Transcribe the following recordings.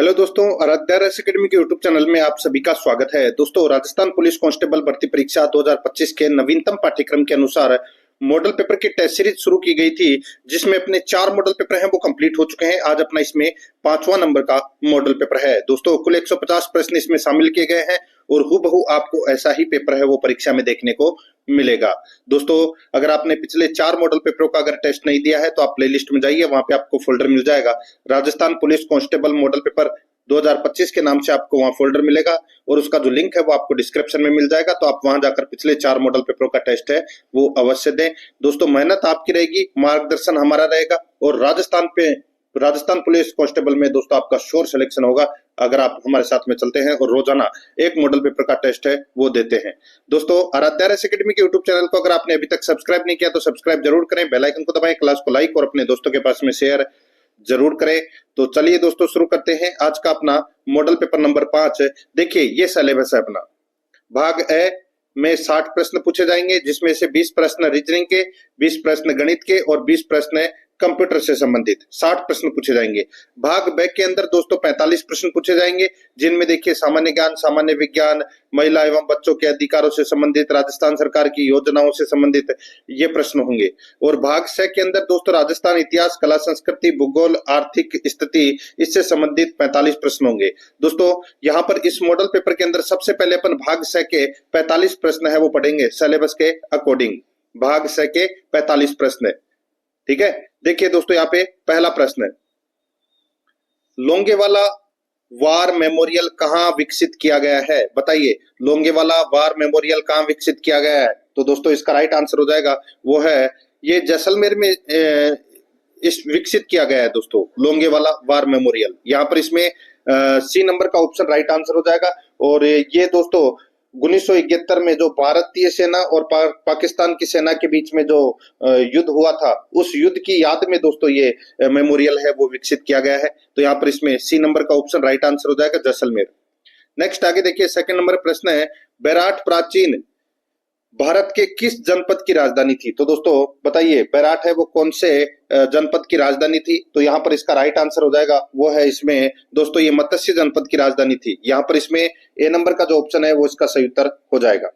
Hello दोस्तों, Aaradhya race academy के YouTube channel में आप सभी का स्वागत है। दोस्तों, राजस्थान पुलिस कांस्टेबल भर्ती परीक्षा 2025 के नवीनतम पाठ्यक्रम के अनुसार मॉडल पेपर की टेस्ट सीरीज शुरू की गई थी, जिसमें अपने 4 मॉडल पेपर हैं वो कंप्लीट हो चुके हैं। आज अपना इसमें 5वां नंबर का मॉडल पेपर है। दोस्तों, कुल 150 प्रश्न इसमें शामिल किए गए हैं और हूबहू आपको ऐसा ही पेपर है वो परीक्षा में देखने को मिलेगा। दोस्तों, अगर आपने पिछले 4 मॉडल पेपरों का अगर टेस्ट नहीं दिया है तो आप प्लेलिस्ट में जाइए, वहां पे आपको फोल्डर मिल जाएगा Rajasthan police constable model paper 2025 के नाम से आपको वहां फोल्डर मिलेगा और उसका जो लिंक है वो आपको डिस्क्रिप्शन में मिल जाएगा। तो आप वहां जाकर पिछले 4 मॉडल पेपरों का टेस्ट है वो अवश्य दें। दोस्तों, मेहनत आपकी रहेगी, मार्गदर्शन हमारा रहेगा और राजस्थान पुलिस कांस्टेबल में दोस्तों आपका श्योर सिलेक्शन होगा अगर आप हमारे साथ में चलते हैं और रोजाना एक मॉडल पेपर का टेस्ट है वो देते हैं। दोस्तों, आराध्या रेस एकेडमी के यूट्यूब चैनल को अगर आपने अभी तक सब्सक्राइब नहीं किया तो सब्सक्राइब जरूर करें, बेल आइकन को दबाएं, क्लास को लाइक और अपने दोस्तों के पास में शेयर जरूर करें। तो चलिए दोस्तों शुरू करते हैं आज का अपना मॉडल पेपर नंबर 5। देखिए, ये सिलेबस है अपना। भाग ए में 60 प्रश्न पूछे जाएंगे, जिसमें से 20 प्रश्न रीजनिंग के, 20 प्रश्न गणित के और 20 प्रश्न कंप्यूटर से संबंधित 60 प्रश्न पूछे जाएंगे। भाग बे के अंदर दोस्तों 45 प्रश्न पूछे जाएंगे, जिनमें देखिए सामान्य ज्ञान, सामान्य विज्ञान, महिला एवं बच्चों के अधिकारों से संबंधित, राजस्थान सरकार की योजनाओं से संबंधित ये प्रश्न होंगे। और भाग से के अंदर दोस्तों राजस्थान इतिहास, कला, संस्कृति, भूगोल, आर्थिक स्थिति, इससे संबंधित 45 प्रश्न होंगे। दोस्तों, यहाँ पर इस मॉडल पेपर के अंदर सबसे पहले अपन भाग से के 45 प्रश्न है वो पढ़ेंगे सिलेबस के अकॉर्डिंग। भाग से के 45 प्रश्न, ठीक है। देखिए दोस्तों, यहाँ पे पहला प्रश्न है, लोंगेवाला वार मेमोरियल कहाँ विकसित किया गया है? बताइए, लोंगेवाला वार मेमोरियल कहाँ विकसित किया गया है? तो दोस्तों इसका राइट आंसर हो जाएगा वो है ये जैसलमेर में इस विकसित किया गया है दोस्तों, लोंगेवाला वार मेमोरियल। यहाँ पर इसमें सी नंबर का ऑप्शन राइट आंसर हो जाएगा। और ये दोस्तों 1971 में जो भारतीय सेना और पाकिस्तान की सेना के बीच में जो युद्ध हुआ था, उस युद्ध की याद में दोस्तों ये मेमोरियल है वो विकसित किया गया है। तो यहाँ पर इसमें सी नंबर का ऑप्शन राइट आंसर हो जाएगा, जैसलमेर। नेक्स्ट आगे देखिए, सेकंड नंबर प्रश्न है, बैराट प्राचीन भारत के किस जनपद की राजधानी थी? तो दोस्तों बताइए, बैराट है वो कौन से जनपद की राजधानी थी? तो यहाँ पर इसका राइट आंसर हो जाएगा वो है इसमें दोस्तों ये मत्स्य जनपद की राजधानी थी। यहाँ पर इसमें ए नंबर का जो ऑप्शन है वो इसका सही उत्तर हो जाएगा।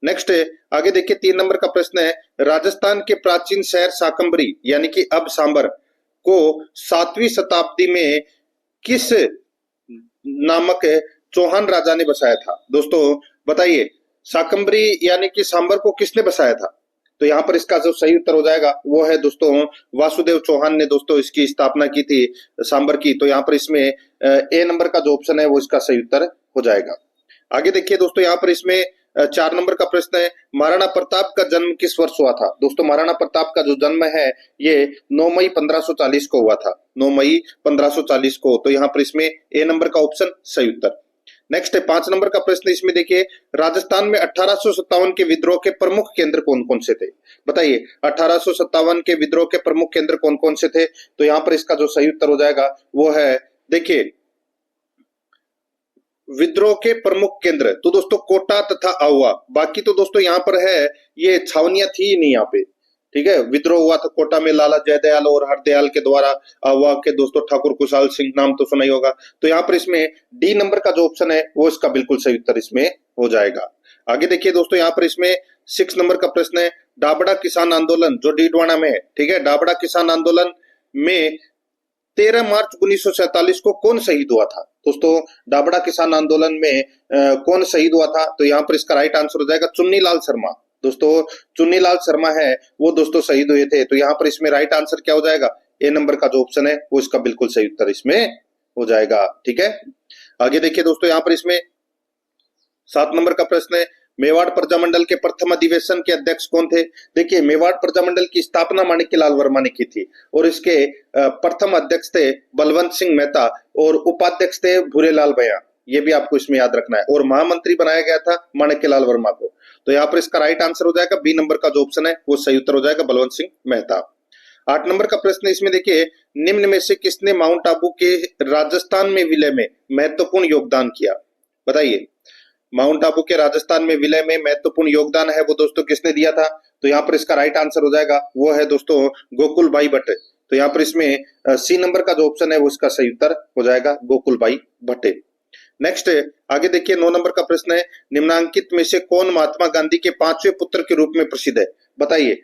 नेक्स्ट आगे देखिए, 3 नंबर का प्रश्न है, राजस्थान के प्राचीन शहर शाकंभरी यानी कि अब सांबर को 7वीं शताब्दी में किस नामक चौहान राजा ने बसाया था? दोस्तों बताइए, शाकंभरी यानी कि सांबर को किसने बसाया था? तो यहाँ पर इसका जो सही उत्तर हो जाएगा वो है दोस्तों वासुदेव चौहान ने दोस्तों इसकी स्थापना की थी सांबर की। तो यहाँ पर इसमें ए नंबर का जो ऑप्शन है वो इसका सही उत्तर हो जाएगा। आगे देखिए दोस्तों, यहाँ पर इसमें 4 नंबर का प्रश्न है, महाराणा प्रताप का जन्म किस वर्ष हुआ था? दोस्तों महाराणा प्रताप का जो जन्म है ये 9 मई 1540 को हुआ था, 9 मई 1540 को। तो यहाँ पर इसमें ए नंबर का ऑप्शन सही उत्तर। नेक्स्ट है 5 नंबर का प्रश्न, इसमें देखिए, राजस्थान में 1857 के विद्रोह के प्रमुख केंद्र कौन कौन से थे? बताइए, 1857 के विद्रोह के प्रमुख केंद्र कौन कौन से थे? तो यहाँ पर इसका जो सही उत्तर हो जाएगा वो है, देखिए, विद्रोह के प्रमुख केंद्र तो दोस्तों कोटा तथा आहुआ। बाकी तो दोस्तों यहाँ पर है ये छावनियां थी ही नहीं यहाँ पे, ठीक है। विद्रोह हुआ था कोटा में लाला जयदयाल और हरदयाल के द्वारा, आहुआ के दोस्तों ठाकुर कुशाल सिंह, नाम तो सुना ही होगा। तो यहाँ पर इसमें डी नंबर का जो ऑप्शन है वो इसका बिल्कुल सही उत्तर इसमें हो जाएगा। आगे देखिए दोस्तों, यहाँ पर इसमें 6 नंबर का प्रश्न है, डाबड़ा किसान आंदोलन जो डीडवाना में है, ठीक है, डाबड़ा किसान आंदोलन में 13 मार्च 1947 को कौन शहीद हुआ था? दोस्तों डाबड़ा किसान आंदोलन में कौन शहीद हुआ था? तो यहाँ पर इसका राइट आंसर हो जाएगा चुन्नीलाल शर्मा। दोस्तों चुन्नीलाल शर्मा है वो दोस्तों शहीद हुए थे। तो यहाँ पर इसमें राइट आंसर क्या हो जाएगा? ए नंबर का जो ऑप्शन है वो इसका बिल्कुल सही उत्तर इसमें हो जाएगा, ठीक है। आगे देखिए दोस्तों, यहाँ पर इसमें 7 नंबर का प्रश्न है, मेवाड़ प्रजामंडल के प्रथम अधिवेशन के अध्यक्ष कौन थे? देखिए, मेवाड़ प्रजामंडल की स्थापना माणिक्यलाल वर्मा ने की थी और इसके प्रथम अध्यक्ष थे बलवंत सिंह मेहता और उपाध्यक्ष थे भूरेलाल भैया। ये भी आपको इसमें याद रखना है। और महामंत्री बनाया गया था माणिक्यलाल वर्मा को। तो यहाँ पर इसका राइट आंसर हो जाएगा बी नंबर का जो ऑप्शन है वो सही उत्तर हो जाएगा, बलवंत सिंह मेहता। 8 नंबर का प्रश्न, इसमें देखिए, निम्न में से किसने माउंट आबू के राजस्थान में विलय में महत्वपूर्ण योगदान किया? बताइए, माउंट आबू के राजस्थान में विलय में महत्वपूर्ण योगदान है वो दोस्तों किसने दिया था? तो यहाँ पर इसका राइट आंसर हो जाएगा वो है दोस्तों गोकुल भाई भट्ट। तो यहाँ पर इसमें सी नंबर का जो ऑप्शन है वो इसका सही उत्तर हो जाएगा, गोकुलबाई भट्टे। नेक्स्ट आगे देखिए 9 नंबर का प्रश्न है, निम्नांकित में से कौन महात्मा गांधी के पांचवें पुत्र के रूप में प्रसिद्ध है? बताइए,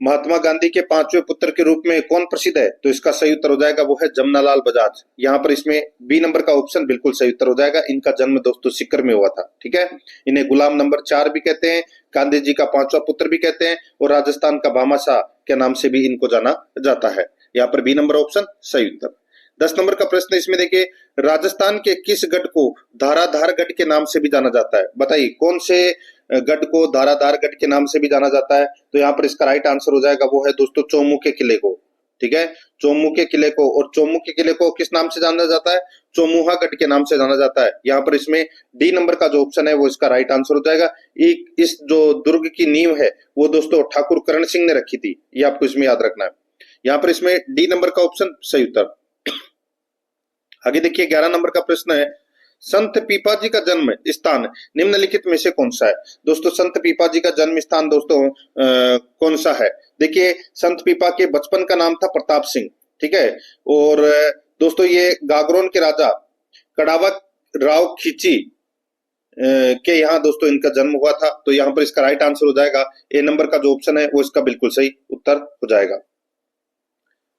महात्मा गांधी के पांचवें पुत्र के रूप में कौन प्रसिद्ध है? तो इसका सही उत्तर हो जाएगा वो है जमनालाल बजाज। यहाँ पर इसमें बी नंबर का ऑप्शन बिल्कुल सही उत्तर हो जाएगा। इनका जन्म दोस्तों सीकर में हुआ था, ठीक है। इन्हें गुलाम नंबर 4 भी कहते हैं, गांधी जी का पांचवा पुत्र भी कहते हैं, और राजस्थान का भामाशाह के नाम से भी इनको जाना जाता है। यहाँ पर बी नंबर ऑप्शन सही उत्तर। 10 नंबर का प्रश्न इसमें देखिए, राजस्थान के किस गढ़ को धाराधार गढ़ के नाम से भी जाना जाता है? बताइए, कौन से गढ़ को धाराधार गढ़ के नाम से भी जाना जाता है? तो यहाँ पर इसका राइट आंसर हो जाएगा वो है दोस्तों चौमू के किले को, ठीक है, चौमू के किले को। और चौमू के किले को किस नाम से जाना जाता है? चौमुहा गढ़ के नाम से जाना जाता है। यहाँ पर इसमें डी नंबर का जो ऑप्शन है वो इसका राइट आंसर हो जाएगा। इस जो दुर्ग की नींव है वो दोस्तों ठाकुर करण सिंह ने रखी थी, ये आपको इसमें याद रखना है। यहाँ पर इसमें डी नंबर का ऑप्शन सही उत्तर। आगे देखिए 11 नंबर का प्रश्न है, संत पीपाजी का जन्म स्थान निम्नलिखित में से कौन सा है? दोस्तों संत पीपाजी का जन्म स्थान दोस्तों कौन सा है? देखिए, संत पीपा के बचपन का नाम था प्रताप सिंह, ठीक है। और दोस्तों ये गागरोन के राजा कड़ावा राव खींची के यहाँ दोस्तों इनका जन्म हुआ था। तो यहाँ पर इसका राइट आंसर हो जाएगा ए नंबर का जो ऑप्शन है वो इसका बिल्कुल सही उत्तर हो जाएगा।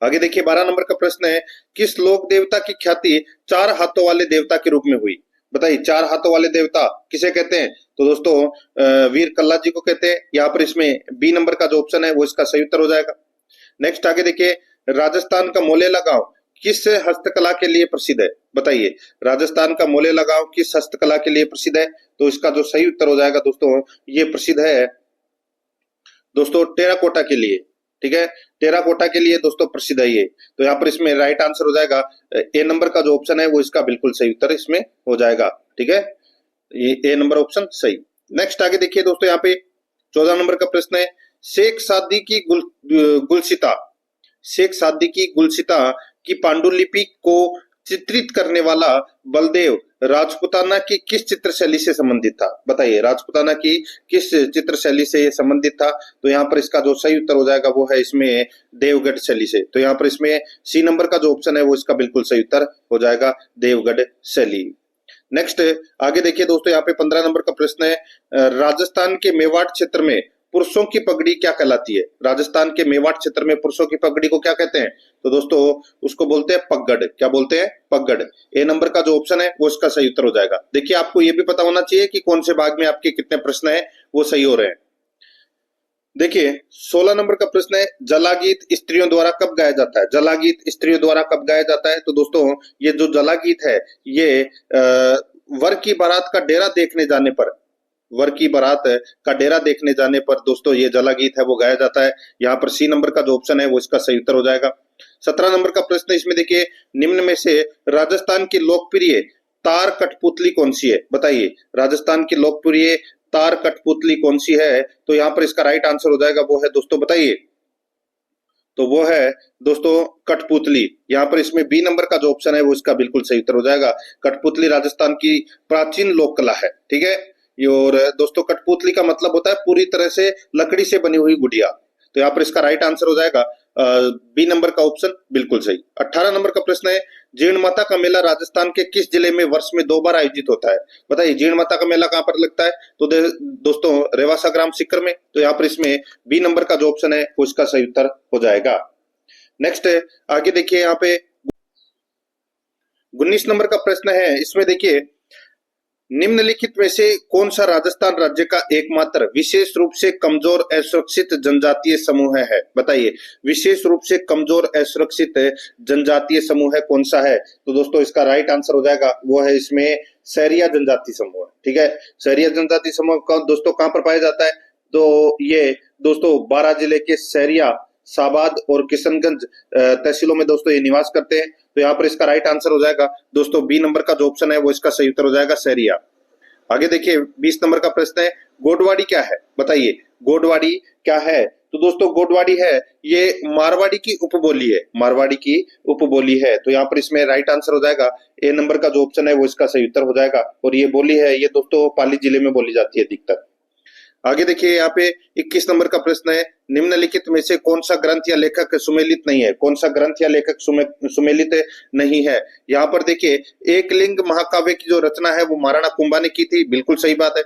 आगे देखिए 12 नंबर का प्रश्न है, किस लोक देवता की ख्याति 4 हाथों वाले देवता के रूप में हुई? बताइए, 4 हाथों वाले देवता किसे कहते हैं? तो दोस्तों वीर कल्ला जी को कहते हैं। यहाँ पर इसमें बी नंबर का जो ऑप्शन है वो इसका सही उत्तर हो जाएगा। नेक्स्ट आगे देखिए, राजस्थान का मोलेला गांव किस हस्तकला के लिए प्रसिद्ध है? बताइए, राजस्थान का मोलेला गांव किस हस्तकला के लिए प्रसिद्ध है? तो इसका जो सही उत्तर हो जाएगा दोस्तों, ये प्रसिद्ध है दोस्तों टेराकोटा के लिए, ठीक है, टेराकोटा के लिए दोस्तों प्रसिद्ध है ये। तो यहाँ पर इसमें राइट आंसर हो जाएगा ए नंबर का जो ऑप्शन है वो इसका बिल्कुल सही उत्तर इसमें हो जाएगा, ठीक है, ये ए नंबर ऑप्शन सही। नेक्स्ट आगे देखिए दोस्तों, यहाँ पे 14 नंबर का प्रश्न है, शेख सादी की गुलसिता की पांडुलिपि को चित्रित करने वाला बलदेव राजपुताना की किस चित्र शैली से संबंधित था? बताइए, राजपुताना की किस चित्र शैली से संबंधित था? तो यहाँ पर इसका जो सही उत्तर हो जाएगा वो है इसमें देवगढ़ शैली से। तो यहाँ पर इसमें सी नंबर का जो ऑप्शन है वो इसका बिल्कुल सही उत्तर हो जाएगा, देवगढ़ शैली। नेक्स्ट आगे देखिए दोस्तों, यहाँ पे 15 नंबर का प्रश्न है, राजस्थान के मेवाड़ क्षेत्र में पुरुषों की पगड़ी क्या कहलाती है? राजस्थान के मेवाड़ क्षेत्र में पुरुषों की पगड़ी को क्या कहते हैं? तो दोस्तों उसको बोलते हैं पगड़। क्या बोलते हैं? पगड़। ए नंबर का जो ऑप्शन है वो इसका सही उत्तर हो जाएगा। देखिए, आपको ये भी पता होना चाहिए कि कौन से भाग में आपके कितने प्रश्न है वो सही हो रहे हैं। देखिए 16 नंबर का प्रश्न है, जलागीत स्त्रियों द्वारा कब गाया जाता है? जलागीत स्त्रियों द्वारा कब गाया जाता है? तो दोस्तों ये जो जलागीत है ये वर की बारात का डेरा देखने जाने पर, वर की बारात का डेरा देखने जाने पर दोस्तों ये जला गीत है वो गाया जाता है। यहाँ पर सी नंबर का जो ऑप्शन है वो इसका सही उत्तर हो जाएगा। 17 नंबर का प्रश्न इसमें देखिए, निम्न में से राजस्थान की लोकप्रिय तार कठपुतली कौन सी है? बताइए, राजस्थान की लोकप्रिय तार कठपुतली कौन सी है? तो यहाँ पर इसका राइट आंसर हो जाएगा वो है दोस्तों, बताइए, तो वो है दोस्तों कठपुतली। यहाँ पर इसमें बी नंबर का जो ऑप्शन है वो इसका बिल्कुल सही उत्तर हो जाएगा। कठपुतली राजस्थान की प्राचीन लोक कला है, ठीक है। और दोस्तों कठपुतली का मतलब होता है पूरी तरह से लकड़ी से बनी हुई गुड़िया। तो यहाँ पर इसका राइट आंसर हो जाएगा बी नंबर का ऑप्शन बिल्कुल सही। 18 नंबर का प्रश्न है, जीण माता का मेला राजस्थान के किस जिले में वर्ष में 2 बार आयोजित होता है? बताइए, जीण माता का मेला कहाँ पर लगता है? तो दोस्तों रेवासा ग्राम सीकर में। तो यहाँ पर इसमें बी नंबर का जो ऑप्शन है वो इसका सही उत्तर हो जाएगा। नेक्स्ट आगे देखिए, यहाँ पे 19 नंबर का प्रश्न है, इसमें देखिए, निम्नलिखित में से कौन सा राजस्थान राज्य का एकमात्र विशेष रूप से कमजोर असुरक्षित जनजातीय समूह है? बताइए, विशेष रूप से कमजोर असुरक्षित जनजातीय समूह है कौन सा है? तो दोस्तों इसका राइट आंसर हो जाएगा वो है इसमें सहरिया जनजाति समूह, ठीक है। सहरिया जनजाति समूह का दोस्तों कहां पर पाया जाता है? तो ये दोस्तों 12 जिले के सहरिया, साबाद और किशनगंज तहसीलों में दोस्तों ये निवास करते हैं। तो यहाँ पर इसका राइट आंसर हो जाएगा दोस्तों बी नंबर का जो ऑप्शन है वो इसका सही उत्तर हो जाएगा, सहरिया। आगे देखिए 20 नंबर का प्रश्न है, गोडवाड़ी क्या है? बताइए, गोडवाड़ी क्या है? तो दोस्तों गोडवाड़ी है ये मारवाड़ी की उपबोली है, मारवाड़ी की उपबोली है। तो यहाँ पर इसमें राइट आंसर हो जाएगा ए नंबर का जो ऑप्शन है वो इसका सही उत्तर हो जाएगा। और ये बोली है ये दोस्तों पाली जिले में बोली जाती है अधिकतर। आगे देखिए यहाँ पे 21 नंबर का प्रश्न है, निम्नलिखित में से कौन सा ग्रंथ या लेखक सुमेलित नहीं है? कौन सा ग्रंथ या लेखक सुमेलित नहीं है? यहाँ पर देखिए एकलिंग महाकाव्य की जो रचना है वो महाराणा कुंभा ने की थी, बिल्कुल सही बात है।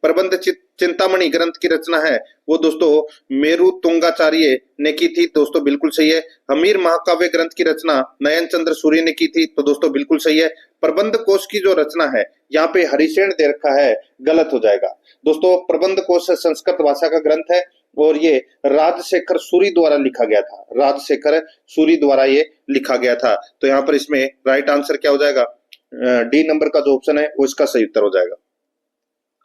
प्रबंध चिंतामणि ग्रंथ की रचना है वो दोस्तों मेरु तुंगाचार्य ने की थी, दोस्तों बिल्कुल सही है। हमीर महाकाव्य ग्रंथ की रचना नयन चंद्र सूर्य ने की थी, तो दोस्तों बिल्कुल सही है। प्रबंध कोश की जो रचना है यहाँ पे हरिसेन दे रखा है, गलत हो जाएगा। दोस्तों प्रबंध कोश संस्कृत भाषा का ग्रंथ है और ये राजशेखर सूरी द्वारा लिखा गया था, राजशेखर सूरी द्वारा ये लिखा गया था। तो यहाँ पर इसमें राइट आंसर क्या हो जाएगा? डी नंबर का जो ऑप्शन है वो इसका सही उत्तर हो जाएगा।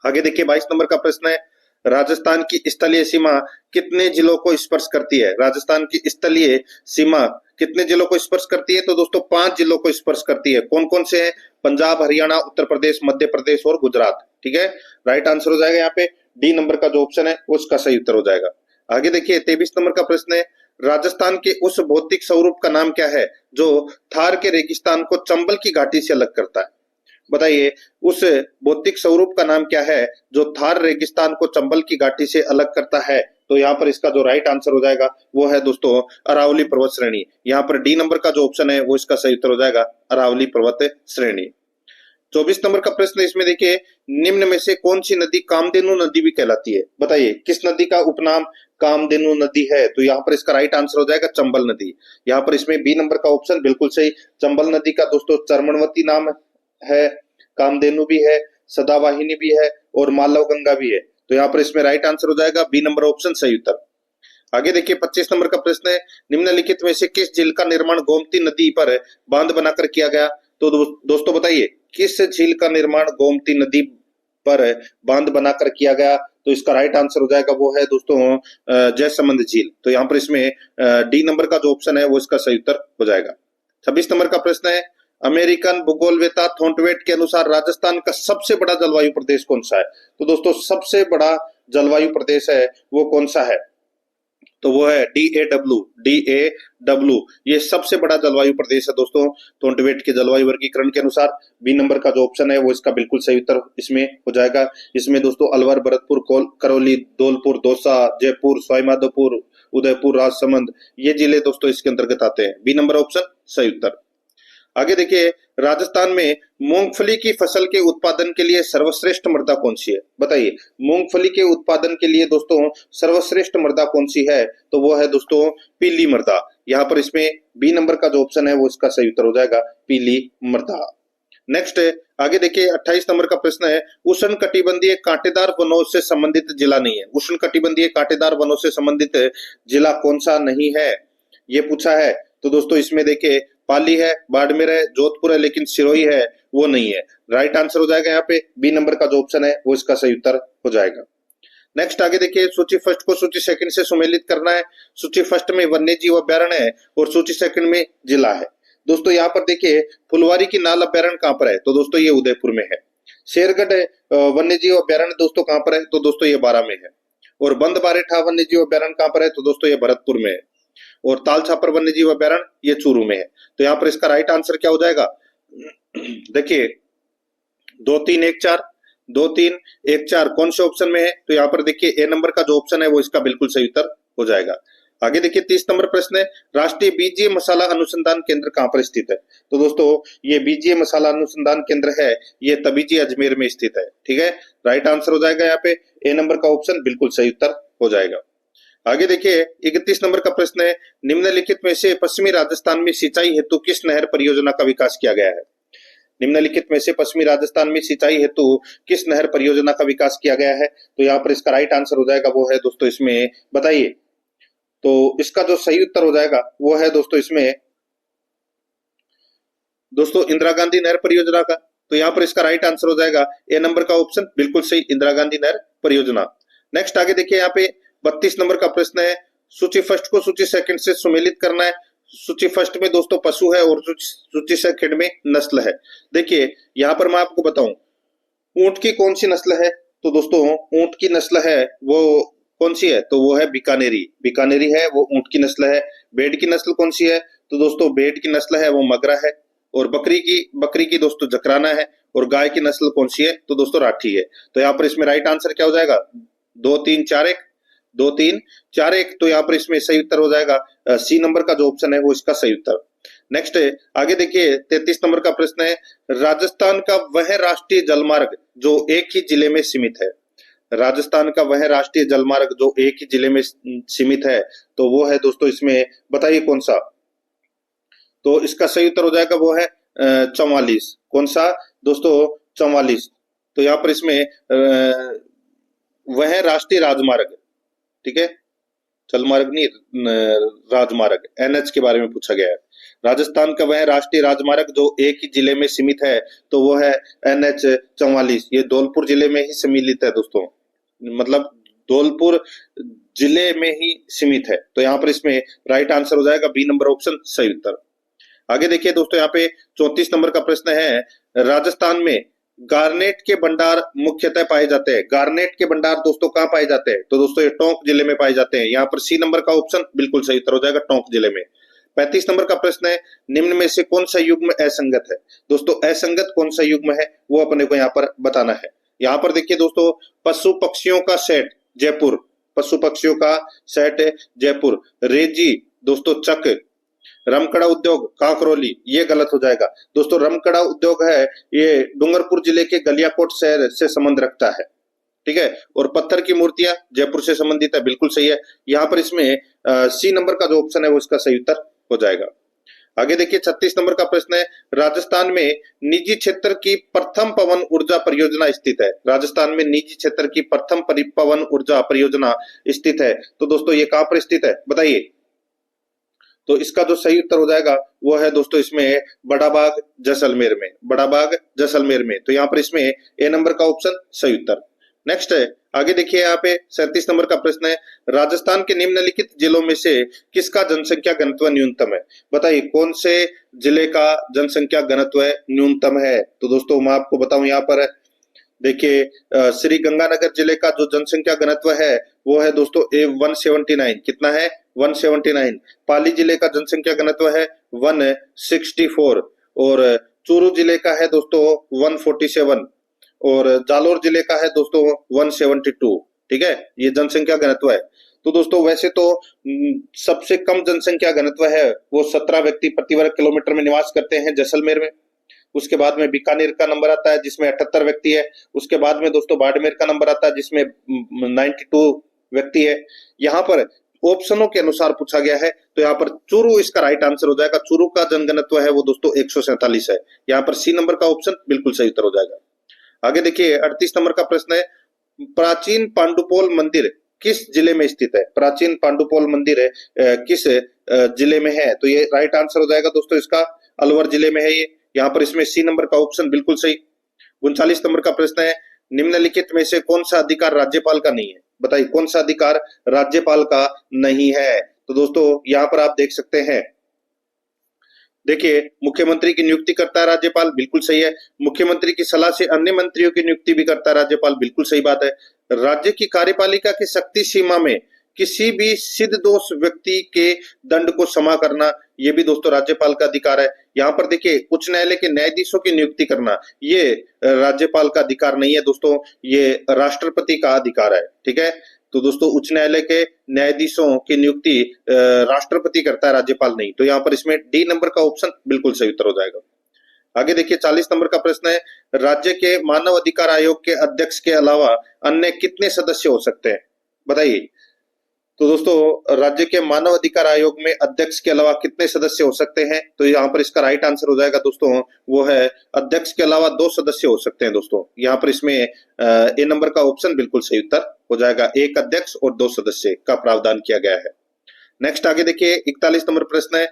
आगे देखिए 22 नंबर का प्रश्न है, राजस्थान की स्थलीय सीमा कितने जिलों को स्पर्श करती है? राजस्थान की स्थलीय सीमा कितने जिलों को स्पर्श करती है? तो दोस्तों 5 जिलों को स्पर्श करती है। कौन कौन से हैं? पंजाब, हरियाणा, उत्तर प्रदेश, मध्य प्रदेश और गुजरात। ठीक है, राइट आंसर हो जाएगा यहाँ पे डी नंबर का जो ऑप्शन है उसका सही उत्तर हो जाएगा। आगे देखिए 23 नंबर का प्रश्न है, राजस्थान के उस भौतिक स्वरूप का नाम क्या है जो थार के रेगिस्तान को चंबल की घाटी से अलग करता है? बताइए उस भौतिक स्वरूप का नाम क्या है जो थार रेगिस्तान को चंबल की घाटी से अलग करता है? तो यहाँ पर इसका जो राइट आंसर हो जाएगा वो है दोस्तों अरावली पर्वत श्रेणी। यहाँ पर डी नंबर का जो ऑप्शन है वो इसका सही उत्तर हो जाएगा, अरावली पर्वत श्रेणी। 24 नंबर का प्रश्न इसमें देखिए, निम्न में से कौन सी नदी कामधेनु नदी भी कहलाती है? बताइए किस नदी का उपनाम कामधेनु नदी है? तो यहाँ पर इसका राइट आंसर हो जाएगा चंबल नदी। यहाँ पर इसमें बी नंबर का ऑप्शन बिल्कुल सही, चंबल नदी का दोस्तों चर्मणवती नाम है, कामधेनु भी है, सदावाहिनी भी है और मालव गंगा भी है। तो यहाँ पर इसमें राइट आंसर हो जाएगा बी नंबर ऑप्शन सही उत्तर। आगे देखिए 25 नंबर का प्रश्न है, निम्नलिखित में से किस झील का निर्माण गोमती नदी पर बांध बनाकर किया गया? तो दोस्तों बताइए किस झील का निर्माण गोमती नदी पर बांध बनाकर किया गया? तो इसका राइट आंसर हो जाएगा वो है दोस्तों जयसमंद झील। तो यहाँ पर इसमें डी नंबर का जो ऑप्शन है वो इसका सही उत्तर हो जाएगा। 26 नंबर का प्रश्न है, अमेरिकन भूगोलवेता थॉर्नवेट के अनुसार राजस्थान का सबसे बड़ा जलवायु प्रदेश कौन सा है? तो दोस्तों सबसे बड़ा जलवायु प्रदेश है वो कौन सा है? तो वो है DAW। ये सबसे बड़ा जलवायु प्रदेश है दोस्तों थॉर्नवेट के जलवायु वर्गीकरण के अनुसार। बी नंबर का जो ऑप्शन है वो इसका बिल्कुल सही उत्तर इसमें हो जाएगा। इसमें दोस्तों अलवर, भरतपुर, करौली, धौलपुर, दौसा, जयपुर, सवाईमाधोपुर, उदयपुर, राजसमंद ये जिले दोस्तों इसके अंतर्गत आते हैं। बी नंबर ऑप्शन सही उत्तर। आगे देखिए राजस्थान में मूंगफली की फसल के उत्पादन के लिए सर्वश्रेष्ठ मृदा कौन सी है? बताइए मूंगफली के उत्पादन के लिए दोस्तों सर्वश्रेष्ठ मृदा कौन सी है? तो वो है दोस्तों पीली मृदा। यहाँ पर इसमें बी नंबर का जो ऑप्शन है वो इसका सही उत्तर हो जाएगा, पीली मृदा। नेक्स्ट आगे देखिए 28 नंबर का प्रश्न है, उष्ण कटिबंधीय कांटेदार वनों से संबंधित जिला नहीं है। उष्ण कटिबंधीय कांटेदार वनों से संबंधित जिला कौन सा नहीं है ये पूछा है। तो दोस्तों इसमें देखिए पाली है, बाड़मेर है, जोधपुर है, लेकिन सिरोही है वो नहीं है। राइट आंसर हो जाएगा यहाँ पे बी नंबर का जो ऑप्शन है वो इसका सही उत्तर हो जाएगा। नेक्स्ट आगे देखिए सूची फर्स्ट को सूची सेकंड से सुमेलित करना है। सूची फर्स्ट में वन्य जीव अभ्यारण्य है और सूची सेकंड में जिला है। दोस्तों यहाँ पर देखिए फुलवारी की नाल अभ्यारण्य कहाँ पर है? तो दोस्तों ये उदयपुर में है। शेरगढ़ वन्य जीव अभ्यारण्य दोस्तों कहाँ पर है? तो दोस्तों ये बारां में है। और बंद बारेठा वन्य जीव अभ्यारण्य कहाँ पर है? तो दोस्तों ये भरतपुर में है। और ताल छापर वन्य जीव अभ्यारण्य ये चूरू में है। तो यहाँ पर इसका राइट आंसर क्या हो जाएगा? देखिए 2 3 1 4 2 3 1 4 कौन से ऑप्शन में है? तो यहाँ पर देखिए ए नंबर का जो ऑप्शन है वो इसका बिल्कुल सही उत्तर हो जाएगा। आगे देखिए 30 नंबर प्रश्न है, राष्ट्रीय बीजीय मसाला अनुसंधान केंद्र कहाँ पर स्थित है? तो दोस्तों ये बीजीय मसाला अनुसंधान केंद्र है ये तबीजी अजमेर में स्थित है। ठीक है, राइट आंसर हो जाएगा यहाँ पे ए नंबर का ऑप्शन बिल्कुल सही उत्तर हो जाएगा। आगे देखिए 31 नंबर का प्रश्न है, निम्नलिखित में से पश्चिमी राजस्थान में सिंचाई हेतु किस नहर परियोजना का विकास किया गया है? निम्नलिखित में से पश्चिमी राजस्थान में सिंचाई हेतु किस नहर परियोजना का विकास किया गया है? तो यहाँ पर इसका राइट आंसर हो जाएगा वो है दोस्तों इसमें बताइए। तो इसका जो सही उत्तर हो जाएगा वो है दोस्तों इसमें दोस्तों इंदिरा गांधी नहर परियोजना का। तो यहाँ पर इसका राइट आंसर हो जाएगा ए नंबर का ऑप्शन बिल्कुल सही, इंदिरा गांधी नहर परियोजना। नेक्स्ट आगे देखिए यहाँ पे 32 नंबर का प्रश्न है, सूची फर्स्ट को सूची सेकंड से सुमेलित करना है। सूची फर्स्ट में दोस्तों पशु है और सूची सेकंड में नस्ल है। देखिए यहाँ पर मैं आपको बताऊं ऊंट की कौन सी नस्ल है? तो दोस्तों ऊंट की नस्ल है वो कौन सी है? तो वो है बीकानेरी। बीकानेरी है वो ऊंट की नस्ल है। भेड़ की नस्ल कौन सी है? तो दोस्तों भेड़ की नस्ल है वो मगरा है। और बकरी की दोस्तों जकराना है। और गाय की नस्ल कौन सी है? तो दोस्तों राठी है। तो यहाँ पर इसमें राइट आंसर क्या हो जाएगा? 2 3 4 1, 2 3 4 1। तो यहाँ पर इसमें सही उत्तर हो जाएगा सी नंबर का जो ऑप्शन है वो इसका सही उत्तर। नेक्स्ट है, आगे देखिए 33 नंबर का प्रश्न है, राजस्थान का वह राष्ट्रीय जलमार्ग जो एक ही जिले में सीमित है। राजस्थान का वह राष्ट्रीय जलमार्ग जो एक ही जिले में सीमित है, तो वो है दोस्तों इसमें बताइए कौन सा। तो इसका सही उत्तर हो जाएगा वो है 44। कौन सा दोस्तों? 44। तो यहाँ पर इसमें वह राष्ट्रीय राजमार्ग, ठीक है, जलमार्ग नहीं, राजमार्ग, एनएच के बारे में पूछा गया है। राजस्थान का वह राष्ट्रीय राजमार्ग जो एक ही जिले में सीमित है, तो वो है NH 44। ये धौलपुर जिले में ही सम्मिलित है दोस्तों, मतलब धौलपुर जिले में ही सीमित है। तो यहाँ पर इसमें राइट आंसर हो जाएगा बी नंबर ऑप्शन सही उत्तर। आगे देखिए दोस्तों, यहाँ पे 34 नंबर का प्रश्न है, राजस्थान में गार्नेट के भंडार मुख्यतः पाए जाते हैं। गार्नेट के भंडार दोस्तों कहाँ पाए जाते हैं? तो दोस्तों ये टोंक जिले में पाए जाते हैं। यहाँ पर सी नंबर का ऑप्शन बिल्कुल सही उत्तर हो जाएगा, टोंक जिले में। 35 नंबर का प्रश्न है, निम्न में से कौन सा युग्म असंगत है? दोस्तों असंगत कौन सा युग्म है वो अपने को यहाँ पर बताना है। यहाँ पर देखिए दोस्तों, पशु पक्षियों का सेट जयपुर, पशु पक्षियों का सेट जयपुर, रेजी दोस्तों चक, रमकड़ा उद्योग काकरोली, ये गलत हो जाएगा दोस्तों। रमकड़ा उद्योग है ये डूंगरपुर जिले के गलियाकोट शहर से संबंध रखता है, ठीक है। और पत्थर की मूर्तियां जयपुर से संबंधित है, बिल्कुल सही है। यहाँ पर इसमें सी नंबर का जो ऑप्शन है वो इसका सही उत्तर हो जाएगा। आगे देखिए 36 नंबर का प्रश्न है, राजस्थान में निजी क्षेत्र की प्रथम पवन ऊर्जा परियोजना स्थित है। राजस्थान में निजी क्षेत्र की प्रथम पवन ऊर्जा परियोजना स्थित है, तो दोस्तों ये कहां पर स्थित है बताइए। तो इसका जो सही उत्तर हो जाएगा वो है दोस्तों इसमें बड़ा बाग जैसलमेर में, बड़ा बाग जैसलमेर में। तो यहाँ पर इसमें ए नंबर का ऑप्शन सही उत्तर। नेक्स्ट है, आगे देखिए यहाँ पे 37 नंबर का प्रश्न है, राजस्थान के निम्नलिखित जिलों में से किसका जनसंख्या घनत्व न्यूनतम है? बताइए कौन से जिले का जनसंख्या घनत्व न्यूनतम है? तो दोस्तों मैं आपको बताऊं, यहाँ पर देखिए श्री गंगानगर जिले का जो जनसंख्या घनत्व है वो है दोस्तों 179। कितना है? 179। पाली जिले का जनसंख्या घनत्व है 164 और चूरू जिले का है दोस्तों 147 और जालोर जिले का है दोस्तों 172, ठीक है, ये जनसंख्या घनत्व है। तो दोस्तों वैसे तो सबसे कम जनसंख्या घनत्व है वो 17 व्यक्ति प्रति वर्ग किलोमीटर में निवास करते हैं जैसलमेर में। उसके बाद में बीकानेर का नंबर आता है जिसमें 78 व्यक्ति है। उसके बाद में दोस्तों बाड़मेर का नंबर आता है जिसमें 92 व्यक्ति है। यहाँ पर ऑप्शनों के अनुसार पूछा गया है, तो यहाँ पर चूरू इसका राइट आंसर हो जाएगा। चूरू का जनघनत्व है वो दोस्तों 147 है। यहाँ पर सी नंबर का ऑप्शन बिल्कुल सही उत्तर हो जाएगा। आगे देखिए 38 नंबर का प्रश्न है, प्राचीन पांडुपोल मंदिर किस जिले में स्थित है? प्राचीन पांडुपोल मंदिर किस जिले में है? तो ये राइट आंसर हो जाएगा दोस्तों इसका अलवर जिले में है ये। यहाँ पर इसमें सी नंबर का ऑप्शन बिल्कुल सही। 39 नंबर का प्रश्न है, निम्नलिखित में से कौन सा अधिकार राज्यपाल का नहीं है? बताइए कौन सा अधिकार राज्यपाल का नहीं है? तो दोस्तों यहाँ पर आप देख सकते हैं, देखिए मुख्यमंत्री की नियुक्ति करता है राज्यपाल, बिल्कुल सही है। मुख्यमंत्री की सलाह से अन्य मंत्रियों की नियुक्ति भी करता है राज्यपाल, बिल्कुल सही बात है। राज्य की कार्यपालिका की शक्ति सीमा में किसी भी सिद्ध दोष व्यक्ति के दंड को क्षमा करना, ये भी दोस्तों राज्यपाल का अधिकार है। यहाँ पर देखिए उच्च न्यायालय के न्यायाधीशों की नियुक्ति करना ये राज्यपाल का अधिकार नहीं है दोस्तों, ये राष्ट्रपति का अधिकार है, ठीक है। तो दोस्तों उच्च न्यायालय के न्यायाधीशों की नियुक्ति राष्ट्रपति करता है, राज्यपाल नहीं। तो यहाँ पर इसमें डी नंबर का ऑप्शन बिल्कुल सही उत्तर हो जाएगा। आगे देखिए 40 नंबर का प्रश्न है, राज्य के मानव अधिकार आयोग के अध्यक्ष के अलावा अन्य कितने सदस्य हो सकते हैं? बताइए। तो दोस्तों राज्य के मानव अधिकार आयोग में अध्यक्ष के अलावा कितने सदस्य हो सकते हैं? तो यहाँ पर इसका राइट आंसर हो जाएगा दोस्तों वो है अध्यक्ष के अलावा 2 सदस्य हो सकते हैं दोस्तों। यहाँ पर इसमें ए नंबर का ऑप्शन बिल्कुल सही उत्तर हो जाएगा, 1 अध्यक्ष और 2 सदस्य का प्रावधान किया गया है। नेक्स्ट आगे देखिए 41 नंबर प्रश्न है,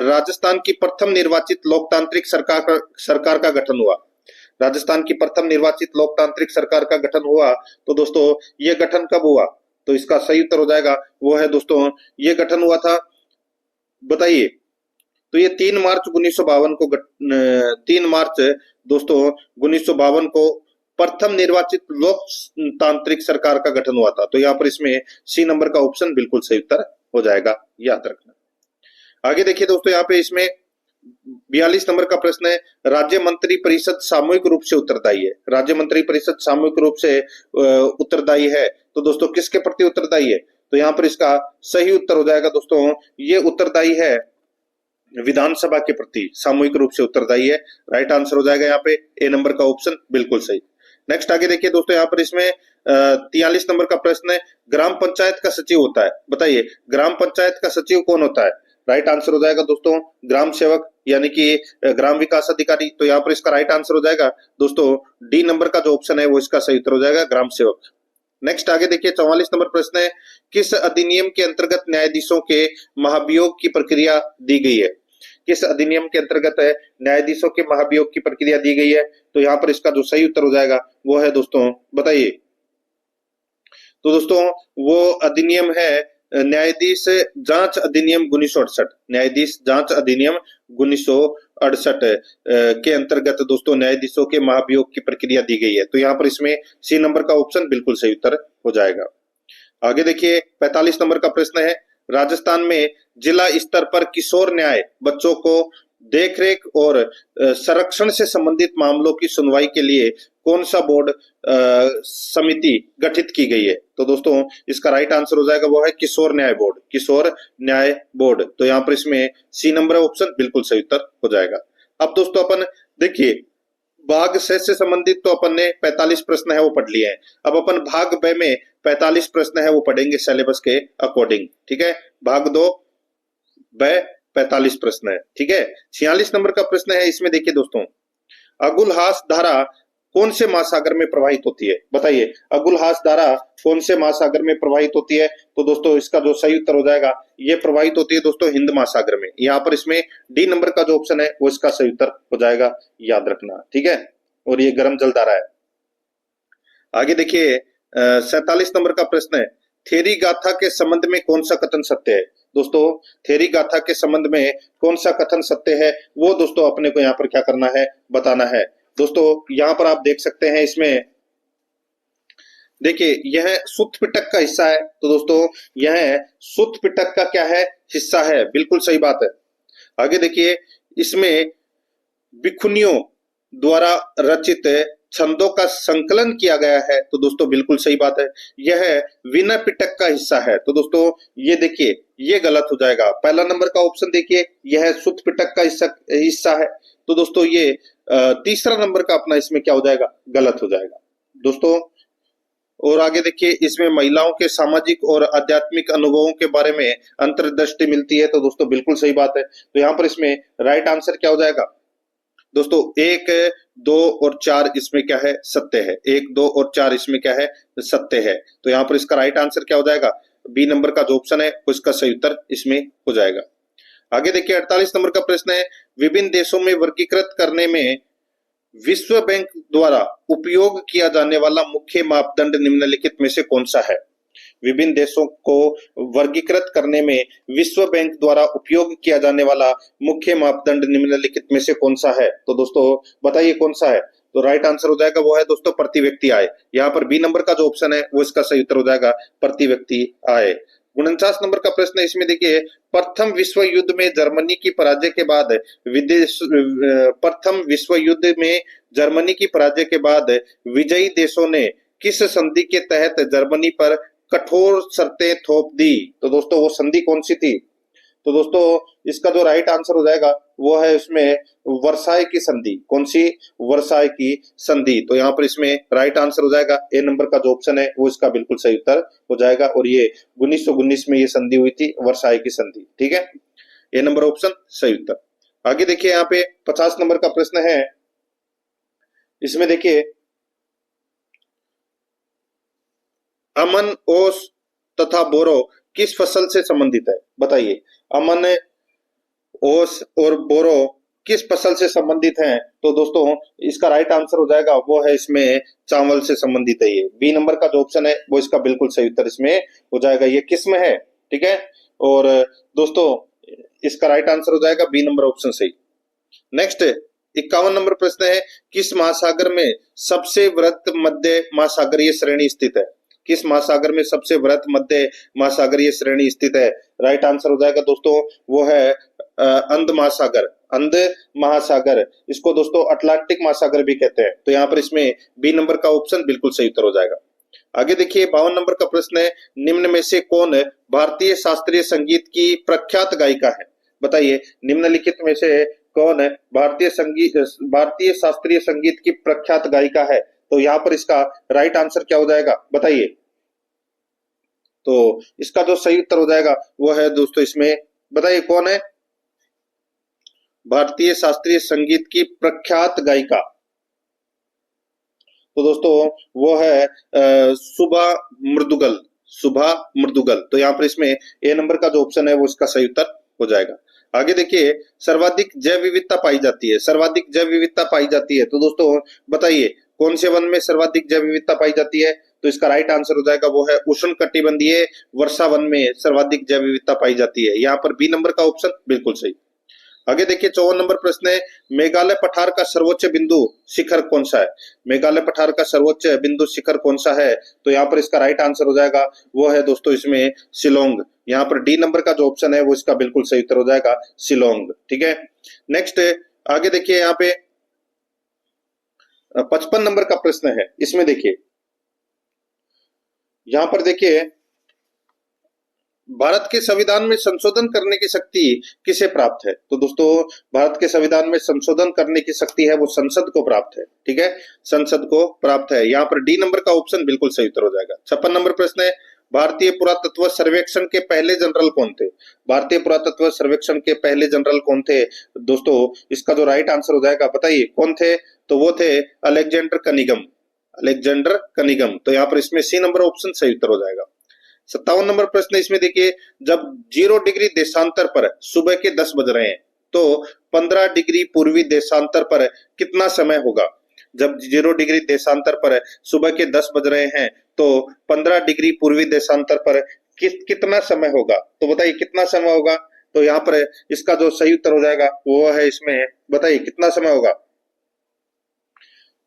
राजस्थान की प्रथम निर्वाचित लोकतांत्रिक सरकार का गठन हुआ। राजस्थान की प्रथम निर्वाचित लोकतांत्रिक सरकार का गठन हुआ, तो दोस्तों ये गठन कब हुआ? तो इसका सही उत्तर हो जाएगा वो है दोस्तों, ये गठन हुआ था, बताइए। तो ये 3 मार्च 1952 को 3 मार्च दोस्तों 1952 को प्रथम निर्वाचित लोकतांत्रिक सरकार का गठन हुआ था। तो यहाँ पर इसमें सी नंबर का ऑप्शन बिल्कुल सही उत्तर हो जाएगा, याद रखना। आगे देखिए दोस्तों यहाँ पे इसमें 42 नंबर का प्रश्न है, राज्य मंत्री परिषद सामूहिक रूप से उत्तरदायी है। राज्य मंत्री परिषद सामूहिक रूप से उत्तरदायी है, तो दोस्तों किसके प्रति उत्तरदायी है? तो यहाँ पर इसका सही उत्तर हो जाएगा दोस्तों, ये उत्तरदायी है विधानसभा के प्रति, सामूहिक रूप से उत्तरदायी है। राइट आंसर हो जाएगा यहाँ पे ए नंबर का ऑप्शन, बिल्कुल सही। नेक्स्ट आगे देखिए दोस्तों, यहाँ पर इसमें 43 नंबर का प्रश्न है, ग्राम पंचायत का सचिव होता है, बताइए ग्राम पंचायत का सचिव कौन होता है? राइट आंसर हो जाएगा दोस्तों ग्राम सेवक, यानी कि ग्राम विकास अधिकारी। तो यहाँ पर इसका राइट आंसर हो जाएगा दोस्तों डी नंबर का जो ऑप्शन है वो इसका सही उत्तर हो जाएगा, ग्राम सेवक। नेक्स्ट आगे देखिए 44 नंबर प्रश्न है, किस अधिनियम के अंतर्गत न्यायाधीशों के महाभियोग की प्रक्रिया दी गई है? किस अधिनियम के अंतर्गत है न्यायाधीशों के महाभियोग की प्रक्रिया दी गई है? तो यहाँ पर इसका जो सही उत्तर हो जाएगा वो है दोस्तों, बताइए। तो दोस्तों वो अधिनियम है न्यायाधीश जांच अधिनियम 1968। न्यायाधीश जांच अधिनियम 1968 के अंतर्गत दोस्तों न्यायाधीशों के महाभियोग की प्रक्रिया दी गई है। तो यहाँ पर इसमें सी नंबर का ऑप्शन बिल्कुल सही उत्तर हो जाएगा। आगे देखिए 45 नंबर का प्रश्न है, राजस्थान में जिला स्तर पर किशोर न्याय बच्चों को देखरेख और संरक्षण से संबंधित मामलों की सुनवाई के लिए कौन सा बोर्ड समिति गठित की गई है? तो दोस्तों इसका राइट आंसर हो जाएगा वो है किशोर न्याय बोर्ड, किशोर न्याय बोर्ड। तो यहाँ पर इसमें सी नंबर ऑप्शन बिल्कुल सही उत्तर हो जाएगा। अब दोस्तों अपन देखिए भाग से संबंधित तो अपन ने 45 प्रश्न है वो पढ़ लिए हैं। अब अपन भाग ब में 45 प्रश्न है वो पढ़ेंगे सिलेबस के अकॉर्डिंग, ठीक है। भाग 2 ब 45 प्रश्न है, ठीक है। 46 नंबर का प्रश्न है, इसमें देखिए दोस्तों, अगुलहास धारा कौन से महासागर में प्रवाहित होती है? बताइए अगुलहास धारा कौन से महासागर में प्रवाहित होती है? तो दोस्तों इसका जो सही उत्तर हो जाएगा, ये प्रवाहित होती है दोस्तों हिंद महासागर में। यहाँ पर इसमें डी नंबर का जो ऑप्शन है वो इसका सही उत्तर हो जाएगा, याद रखना, ठीक है। और ये गर्म जल धारा है। आगे देखिए 47 नंबर का प्रश्न है, थेरी गाथा के संबंध में कौन सा कथन सत्य है? दोस्तों थेरी गाथा के संबंध में कौन सा कथन सत्य है वो दोस्तों अपने को यहाँ पर क्या करना है, बताना है। दोस्तों यहाँ पर आप देख सकते हैं, इसमें देखिए यह सुत्त पिटक का हिस्सा है। तो दोस्तों यह सुत्त पिटक का क्या है, हिस्सा है, बिल्कुल सही बात है। आगे देखिए इसमें भिखुनियों द्वारा रचित छंदों का संकलन किया गया है। तो दोस्तों बिल्कुल सही बात है, यह विनय पिटक का हिस्सा है। तो दोस्तों ये देखिए ये गलत हो जाएगा। पहला नंबर का ऑप्शन देखिए यह सुत्त पिटक का हिस्सा है। तो दोस्तों ये तीसरा नंबर का अपना इसमें क्या हो जाएगा, गलत हो जाएगा दोस्तों। और आगे देखिए इसमें महिलाओं के सामाजिक और आध्यात्मिक अनुभवों के बारे में अंतर्दृष्टि मिलती है। तो दोस्तों बिल्कुल सही बात है। तो यहाँ पर इसमें राइट आंसर क्या हो जाएगा दोस्तों, 1, 2 और 4 इसमें क्या है, सत्य है। 1, 2 और 4 इसमें क्या है, सत्य है। तो यहाँ पर इसका राइट आंसर क्या हो जाएगा, बी नंबर का जो ऑप्शन है उसका सही उत्तर इसमें हो जाएगा। आगे देखिए 48 नंबर का प्रश्न है, विभिन्न देशों में वर्गीकृत करने में विश्व बैंक द्वारा उपयोग किया जाने वाला मुख्य मापदंड निम्नलिखित में से कौन सा है? विभिन्न देशों को वर्गीकृत करने में विश्व बैंक द्वारा उपयोग किया जाने वाला मुख्य मापदंड निम्नलिखित में से कौन सा है? तो दोस्तों बताइए कौन सा है? तो राइट आंसर हो जाएगा वो है दोस्तों प्रति व्यक्ति आय। यहाँ पर बी नंबर का जो ऑप्शन है वो इसका सही उत्तर हो जाएगा, प्रति व्यक्ति आय। 49 नंबर का प्रश्न है, इसमें देखिए प्रथम विश्व युद्ध में जर्मनी की पराजय के बाद प्रथम विश्व युद्ध में जर्मनी की पराजय के बाद विजयी देशों ने किस संधि के तहत जर्मनी पर कठोर शर्तें थोप दी? तो दोस्तों वो संधि कौन सी थी? तो दोस्तों इसका जो राइट आंसर हो जाएगा वो है इसमें वर्साय की संधि। कौन सी? वर्साय की संधि। तो यहाँ पर इसमें राइट आंसर हो जाएगा ए नंबर का जो ऑप्शन है वो इसका बिल्कुल सही उत्तर हो जाएगा। और ये 1919 में ये संधि हुई थी, वर्साय की संधि, ठीक है। ए नंबर ऑप्शन सही उत्तर। आगे देखिए यहाँ पे 50 नंबर का प्रश्न है, इसमें देखिए अमन, ओस तथा बोरो किस फसल से संबंधित है? बताइए अमन, ओस और बोरो किस फसल से संबंधित हैं? तो दोस्तों इसका राइट आंसर हो जाएगा वो है इसमें चावल से संबंधित है। ये बी नंबर का जो ऑप्शन है वो इसका बिल्कुल सही उत्तर इसमें हो जाएगा, ये किस्म है, ठीक है। और दोस्तों इसका राइट आंसर हो जाएगा बी नंबर ऑप्शन सही। नेक्स्ट 51 नंबर प्रश्न है, किस महासागर में सबसे वृहत मध्य महासागरीय श्रेणी स्थित है? किस महासागर में सबसे बृहत मध्य महासागरीय श्रेणी स्थित है? राइट आंसर हो जाएगा दोस्तों वो है अंध महासागर। अंध महासागर, इसको दोस्तों अटलांटिक महासागर भी कहते हैं। तो यहाँ पर इसमें बी नंबर का ऑप्शन बिल्कुल सही उत्तर हो जाएगा। आगे देखिए 52 नंबर का प्रश्न है, निम्न में से कौन भारतीय शास्त्रीय संगीत की प्रख्यात गायिका है? बताइए निम्नलिखित में से कौन है भारतीय शास्त्रीय संगीत की प्रख्यात गायिका है? तो यहाँ पर इसका राइट आंसर क्या हो जाएगा बताइए। तो इसका जो सही उत्तर हो जाएगा वो है दोस्तों इसमें, बताइए कौन है भारतीय शास्त्रीय संगीत की प्रख्यात गायिका? तो दोस्तों वो है शुभा मृदुगल। शुभा मृदुगल। तो यहाँ पर इसमें ए नंबर का जो ऑप्शन है वो इसका सही उत्तर हो जाएगा। आगे देखिए सर्वाधिक जैव विविधता पाई जाती है। सर्वाधिक जैव विविधता पाई जाती है तो दोस्तों बताइए कौन से वन में सर्वाधिक जैव विविधता पाई जाती है? तो इसका राइट आंसर हो जाएगा वो है उष्णकटिबंधीय वर्षा वन में सर्वाधिक जैव विविधता पाई जाती है। यहाँ पर बी नंबर का ऑप्शन बिल्कुल सही। आगे देखिए 54 नंबर प्रश्न है, मेघालय पठार का सर्वोच्च बिंदु शिखर कौन सा है? मेघालय पठार का सर्वोच्च बिंदु शिखर कौन सा है? तो यहाँ पर इसका राइट आंसर हो जाएगा वो है दोस्तों इसमें शिलोंग। यहाँ पर डी नंबर का जो ऑप्शन है वो इसका बिल्कुल सही उत्तर हो जाएगा शिलोंग। ठीक है, नेक्स्ट आगे देखिए यहाँ पे 55 नंबर का प्रश्न है। इसमें देखिए यहाँ पर देखिए भारत के संविधान में संशोधन करने की शक्ति किसे प्राप्त है? तो दोस्तों भारत के संविधान में संशोधन करने की शक्ति है वो संसद को प्राप्त है। ठीक है, संसद को प्राप्त है। यहाँ पर डी नंबर का ऑप्शन बिल्कुल सही उत्तर हो जाएगा। 56 नंबर प्रश्न है, भारतीय पुरातत्व सर्वेक्षण के पहले जनरल कौन थे? भारतीय पुरातत्व सर्वेक्षण के पहले जनरल कौन थे? दोस्तों इसका जो राइट आंसर हो जाएगा बताइए कौन थे? तो वो थे अलेक्जेंडर कनिगम। अलेक्जेंडर कनिगम। तो यहाँ पर इसमें सी नंबर ऑप्शन सही उत्तर हो जाएगा। 57 नंबर प्रश्न इसमें देखिए, जब 0 डिग्री देशांतर पर सुबह के 10 बज रहे हैं तो 15 डिग्री पूर्वी देशांतर पर कितना समय होगा? जब 0 डिग्री देशांतर पर सुबह के 10 बज रहे हैं तो 15 डिग्री पूर्वी देशांतर पर कितना समय होगा? तो बताइए कितना समय होगा? तो यहाँ पर इसका जो सही उत्तर हो जाएगा वो है इसमें, बताइए कितना समय होगा?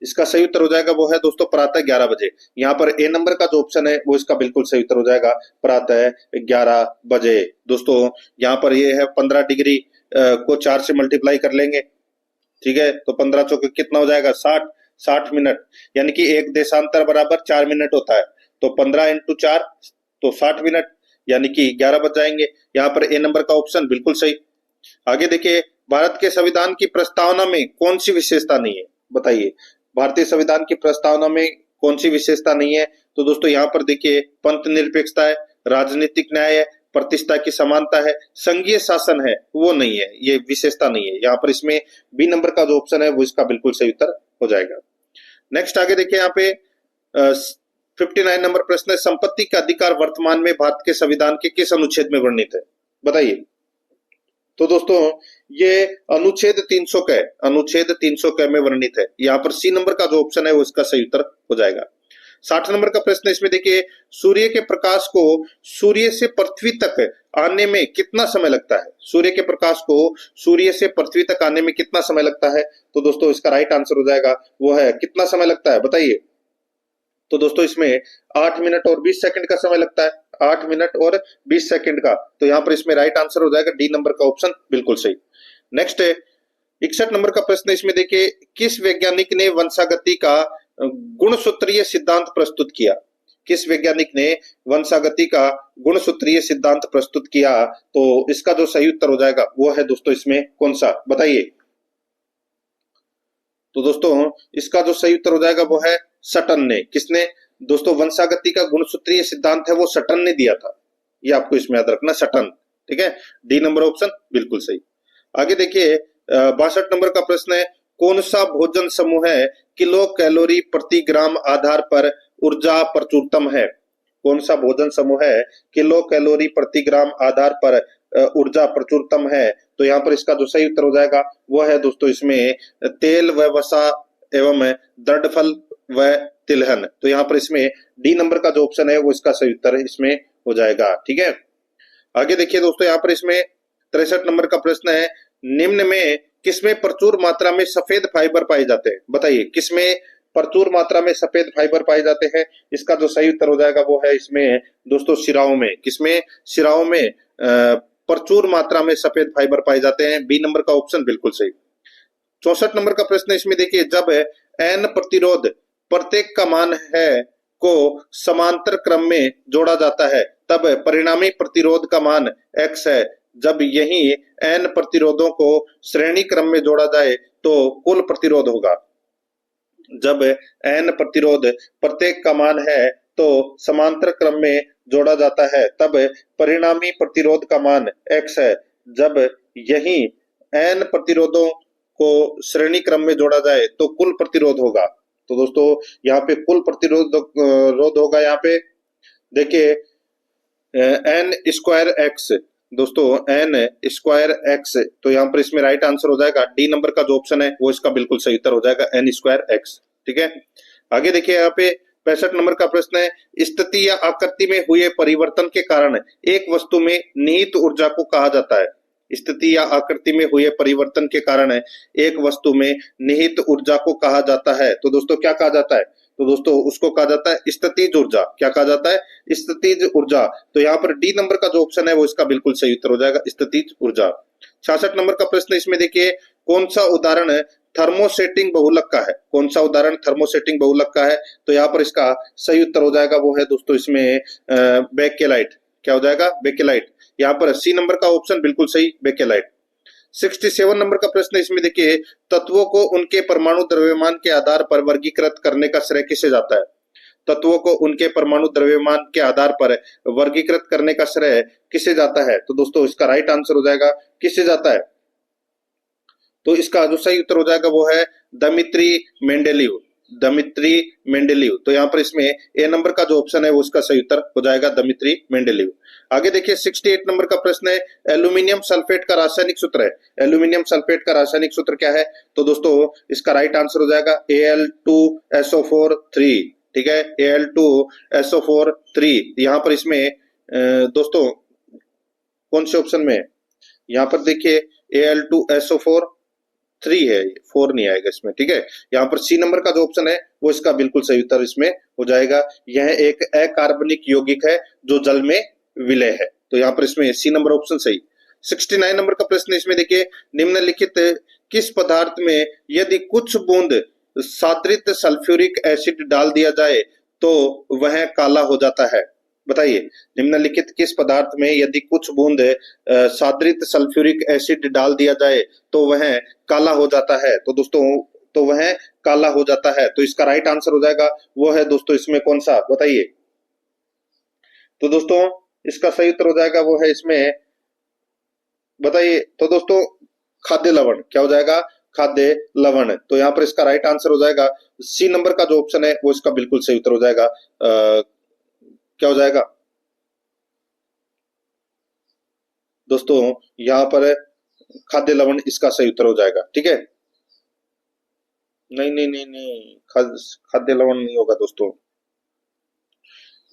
इसका सही उत्तर हो जाएगा वो है दोस्तों प्रातः 11 बजे। यहाँ पर ए नंबर का जो ऑप्शन है वो इसका बिल्कुल सही उत्तर हो जाएगा प्रातः 11 बजे। दोस्तों यहाँ पर ये है 15 डिग्री को 4 से मल्टीप्लाई कर लेंगे। ठीक है, तो 15 चौके कितना हो जाएगा 60 मिनट, यानी कि एक देशांतर बराबर 4 मिनट होता है। तो 15 इंटू 4 तो 60 मिनट, यानी कि 11 बज जाएंगे। यहाँ पर ए नंबर का ऑप्शन बिल्कुल सही। आगे देखिए भारत के संविधान की प्रस्तावना में कौन सी विशेषता नहीं है? बताइए भारतीय संविधान की प्रस्तावना में कौन सी विशेषता नहीं है? तो दोस्तों यहाँ पर देखिए पंथ निरपेक्षता है, राजनीतिक न्याय है, प्रतिष्ठा की समानता है, संघीय शासन है, वो नहीं है, ये विशेषता नहीं है। यहाँ पर इसमें बी नंबर का जो ऑप्शन है वो इसका बिल्कुल सही उत्तर हो जाएगा। नेक्स्ट आगे देखिए यहाँ पे 59 नंबर प्रश्न है, संपत्ति का अधिकार वर्तमान में भारत के संविधान के किस अनुच्छेद में वर्णित है? बताइए। तो दोस्तों ये अनुच्छेद 300 क, अनुच्छेद 300 क में वर्णित है। यहाँ पर सी नंबर का जो ऑप्शन है वो इसका सही उत्तर हो जाएगा। 60 नंबर का प्रश्न इसमें देखिए, सूर्य के प्रकाश को सूर्य से पृथ्वी तक आने में कितना समय लगता है? सूर्य के प्रकाश को सूर्य से पृथ्वी तक आने में कितना समय लगता है? तो दोस्तों इसका राइट आंसर हो जाएगा वो है कितना समय लगता है बताइए। तो दोस्तों इसमें 8 मिनट और 20 सेकंड का समय लगता है, 8 मिनट और 20 सेकंड का। तो यहाँ पर इसमें राइट आंसर हो जाएगा डी नंबर का ऑप्शन बिल्कुल सही। नेक्स्ट है 61 नंबर का प्रश्न इसमें देखिए, किस वैज्ञानिक ने वंशागति का गुणसूत्रीय सिद्धांत प्रस्तुत किया? किस वैज्ञानिक ने वंशागति का गुणसूत्रीय सिद्धांत प्रस्तुत किया? तो इसका जो सही उत्तर हो जाएगा वो है दोस्तों इसमें कौन सा बताइए। तो दोस्तों इसका जो सही उत्तर हो जाएगा वो है सटन ने। किसने? दोस्तों वंशागति का गुणसूत्रीय सिद्धांत है वो सटन ने दिया था, ये आपको इसमें याद रखना, सटन। ठीक है, डी नंबर ऑप्शन बिल्कुल सही। आगे देखिए 62 नंबर का प्रश्न है, कौन सा भोजन समूह है किलो कैलोरी प्रति ग्राम आधार पर ऊर्जा प्रचुरतम है? कौन सा भोजन समूह है किलो कैलोरी प्रति ग्राम आधार पर ऊर्जा प्रचुरतम है? तो यहाँ पर इसका जो सही उत्तर हो जाएगा वो है दोस्तों इसमें तेल व वसा एवं दृढ़ फल व तिलहन। तो यहाँ पर इसमें डी नंबर का जो ऑप्शन है वो इसका सही उत्तर इसमें हो जाएगा। ठीक है, आगे देखिए दोस्तों यहाँ पर इसमें 63 नंबर का प्रश्न है, निम्न में किसमें प्रचुर मात्रा में सफेद फाइबर पाए जाते हैं? बताइए किसमें प्रचुर मात्रा में सफेद फाइबर पाए जाते हैं। इसका जो सही उत्तर हो जाएगा वो है इसमें दोस्तों शिराओं में। किसमें? शिराओं में प्रचुर मात्रा में सफेद फाइबर पाए जाते हैं। बी नंबर का ऑप्शन बिल्कुल सही। 64 नंबर का प्रश्न इसमें देखिए, जब एन प्रतिरोध प्रत्येक का मान है को समांतर क्रम में जोड़ा जाता है तब परिणामी प्रतिरोध का मान x है। जब यही एन प्रतिरोधों को श्रेणी क्रम में जोड़ा जाए तो कुल प्रतिरोध होगा। जब एन प्रतिरोध प्रत्येक का मान है तो समांतर क्रम में जोड़ा जाता है तब परिणामी प्रतिरोध का मान x है। जब यही एन प्रतिरोधों को श्रेणी क्रम में जोड़ा जाए तो कुल प्रतिरोध होगा। तो दोस्तों यहाँ पे कुल प्रतिरोध रोध होगा। यहाँ पे देखिए एन स्क्वायर एक्स, दोस्तों एन स्क्वायर एक्स, तो यहाँ पर इसमें राइट आंसर हो जाएगा डी नंबर का जो ऑप्शन है वो इसका बिल्कुल सही उत्तर हो जाएगा, एन स्क्वायर एक्स। ठीक है, आगे देखिए यहाँ पे 65 नंबर का प्रश्न है, स्थिति या आकृति में हुए परिवर्तन के कारण एक वस्तु में निहित ऊर्जा को कहा जाता है। स्थिति या आकृति में हुए परिवर्तन के कारण एक वस्तु में निहित ऊर्जा को कहा जाता है। तो दोस्तों क्या कहा जाता है? तो दोस्तों उसको कहा जाता है स्थितिज ऊर्जा। क्या कहा जाता है? स्थितिज ऊर्जा। तो यहाँ पर डी नंबर का जो ऑप्शन है वो इसका बिल्कुल सही उत्तर हो जाएगा, स्थितिज ऊर्जा। 66 नंबर का प्रश्न इसमें देखिए, कौन सा उदाहरण थर्मोसेटिंग बहुलक का है? कौन सा उदाहरण थर्मोसेटिंग बहुलक का है? तो यहाँ पर इसका सही उत्तर हो जाएगा वो है दोस्तों इसमें बेकेलाइट। क्या हो जाएगा? बेकेलाइट। यहाँ पर सी नंबर का ऑप्शन बिल्कुल सही, बेकेलाइट। 67 नंबर का प्रश्न इसमें देखिए, तत्वों को उनके परमाणु द्रव्यमान के आधार पर वर्गीकृत करने का श्रेय किसे जाता है? तत्वों को उनके परमाणु द्रव्यमान के आधार पर वर्गीकृत करने का श्रेय किसे जाता है? तो दोस्तों इसका राइट आंसर हो जाएगा किसे जाता है? तो इसका जो सही उत्तर हो जाएगा वो है दमित्री मेंडेलीव। Dmitry Mendeleev. तो यहाँ पर इसमें ए नंबर का जो ऑप्शन है वो उसका सही उत्तर हो जाएगा दमित्री मेंडेलीव। आगे देखिए 68 नंबर का प्रश्न है, एल्यूमिनियम सल्फेट का रासायनिक सूत्र है। एल्यूमिनियम सल्फेट का रासायनिक सूत्र क्या है? तो दोस्तों इसका राइट आंसर हो जाएगा Al2SO4 3। ठीक है, Al2SO4 3। यहाँ पर इसमें दोस्तों कौन से ऑप्शन में? यहाँ पर देखिए Al2SO4 3 है, 4 नहीं आएगा इसमें। ठीक है, यहाँ पर सी नंबर का जो ऑप्शन है वो इसका बिल्कुल सही उत्तर इसमें हो जाएगा। यह एक अकार्बनिक यौगिक है जो जल में विलय है। तो यहाँ पर इसमें सी नंबर ऑप्शन सही। 69 नंबर का प्रश्न इसमें देखिए, निम्नलिखित किस पदार्थ में यदि कुछ बूंद साद्रित सल्फ्यूरिक एसिड डाल दिया जाए तो वह काला हो जाता है? बताइए, निम्नलिखित किस पदार्थ में यदि कुछ बूंद साद्रित सल्फ्यूरिक एसिड डाल दिया जाए तो वह काला हो जाता है? तो दोस्तों तो वह काला हो जाता है। तो इसका राइट आंसर हो जाएगा वो है दोस्तों इसमें कौन सा? बताइए। तो दोस्तों इसका सही उत्तर हो जाएगा वो है इसमें, बताइए। तो दोस्तों खाद्य लवण। क्या हो जाएगा? खाद्य लवण। तो यहाँ पर इसका राइट आंसर हो जाएगा सी नंबर का जो ऑप्शन है वो इसका बिल्कुल सही उत्तर हो जाएगा। क्या हो जाएगा दोस्तों? यहाँ पर खाद्य लवण इसका सही उत्तर हो जाएगा। ठीक है, नहीं नहीं नहीं नहीं, खाद्य लवण नहीं होगा दोस्तों।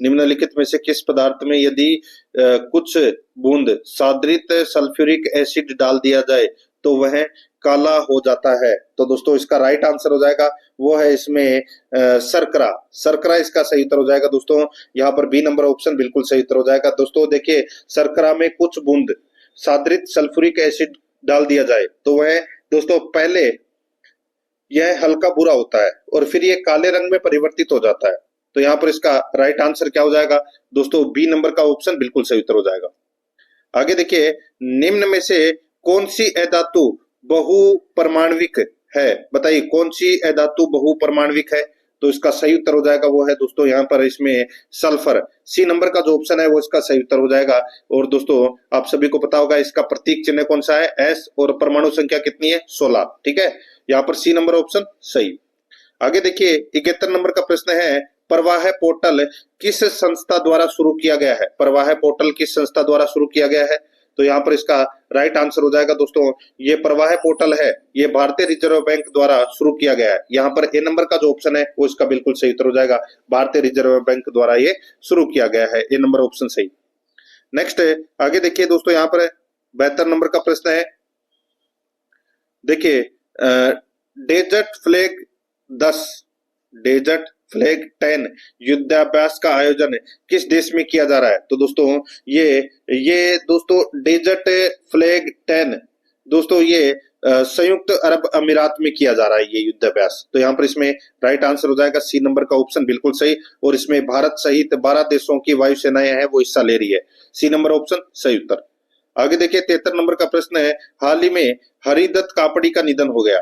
निम्नलिखित में से किस पदार्थ में यदि कुछ बूंद साद्रित सल्फ्यूरिक एसिड डाल दिया जाए तो वह काला हो जाता है? तो दोस्तों इसका राइट आंसर हो जाएगा वो है इसमें शर्करा। शर्करा इसका सही उत्तर हो जाएगा दोस्तों। यहाँ पर बी नंबर ऑप्शन बिल्कुल सही उत्तर हो जाएगा। दोस्तों देखिए, शर्करा में कुछ बूंद साद्रित सल्फ्यूरिक एसिड डाल दिया जाए तो वह दोस्तों पहले यह हल्का भूरा होता है और फिर ये काले रंग में परिवर्तित हो जाता है। तो यहाँ पर इसका राइट आंसर क्या हो जाएगा दोस्तों? बी नंबर का ऑप्शन बिल्कुल सही उत्तर हो जाएगा। आगे देखिए, निम्न में से कौन सी अधातु बहुपरमाण्विक है? बताइए, कौन सी अधातु बहुपरमाण्विक है? तो इसका सही उत्तर हो जाएगा वो है दोस्तों यहाँ पर इसमें सल्फर। सी नंबर का जो ऑप्शन है वो इसका सही उत्तर हो जाएगा। और दोस्तों आप सभी को पता होगा इसका प्रतीक चिन्ह कौन सा है? एस, और परमाणु संख्या कितनी है? 16। ठीक है, यहाँ पर सी नंबर ऑप्शन सही। आगे देखिए 71 नंबर का प्रश्न है, प्रवाह पोर्टल किस संस्था द्वारा शुरू किया गया है? प्रवाह पोर्टल किस संस्था द्वारा शुरू किया गया है? तो यहाँ पर इसका राइट आंसर हो जाएगा दोस्तों, ये प्रवाह पोर्टल है ये भारतीय रिजर्व बैंक द्वारा शुरू किया गया है। यहाँ पर ए नंबर का जो ऑप्शन है वो इसका बिल्कुल सही उत्तर हो जाएगा, भारतीय रिजर्व बैंक द्वारा ये शुरू किया गया है। ए नंबर ऑप्शन सही। नेक्स्ट आगे देखिए दोस्तों, यहाँ पर 72 नंबर का प्रश्न है, देखिए डेजर्ट फ्लैग 10 डेजर्ट फ्लैग 10 युद्धाभ्यास का आयोजन किस देश में किया जा रहा है? तो दोस्तों ये दोस्तों डेजर्ट फ्लैग 10 दोस्तों ये संयुक्त अरब अमीरात में किया जा रहा है ये युद्धाभ्यास। तो यहाँ पर इसमें राइट आंसर हो जाएगा सी नंबर का ऑप्शन बिल्कुल सही, और इसमें भारत सहित 12 देशों की वायुसेनाएं हैं वो हिस्सा ले रही है। सी नंबर ऑप्शन सही उत्तर। आगे देखिए 73 नंबर का प्रश्न है, हाल ही में हरिदत्त कापड़ी का निधन हो गया।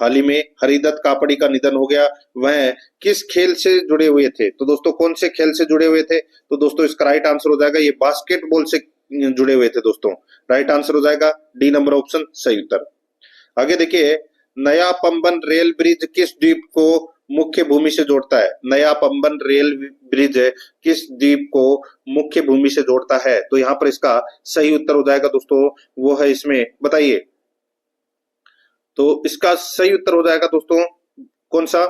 हाल ही में हरिदत्त कापड़ी का निधन हो गया, वह किस खेल से जुड़े हुए थे? तो दोस्तों कौन से खेल से जुड़े हुए थे? तो दोस्तों इसका राइट आंसर हो जाएगा ये बास्केटबॉल से जुड़े हुए थे दोस्तों। राइट आंसर हो जाएगा डी नंबर ऑप्शन सही उत्तर। आगे देखिए नया पंबन रेल ब्रिज किस द्वीप को मुख्य भूमि से जोड़ता है? नया पंबन रेल ब्रिज किस द्वीप को मुख्य भूमि से जोड़ता है? तो यहाँ पर इसका सही उत्तर हो जाएगा दोस्तों वो है इसमें बताइए। तो इसका सही उत्तर हो जाएगा दोस्तों कौन सा?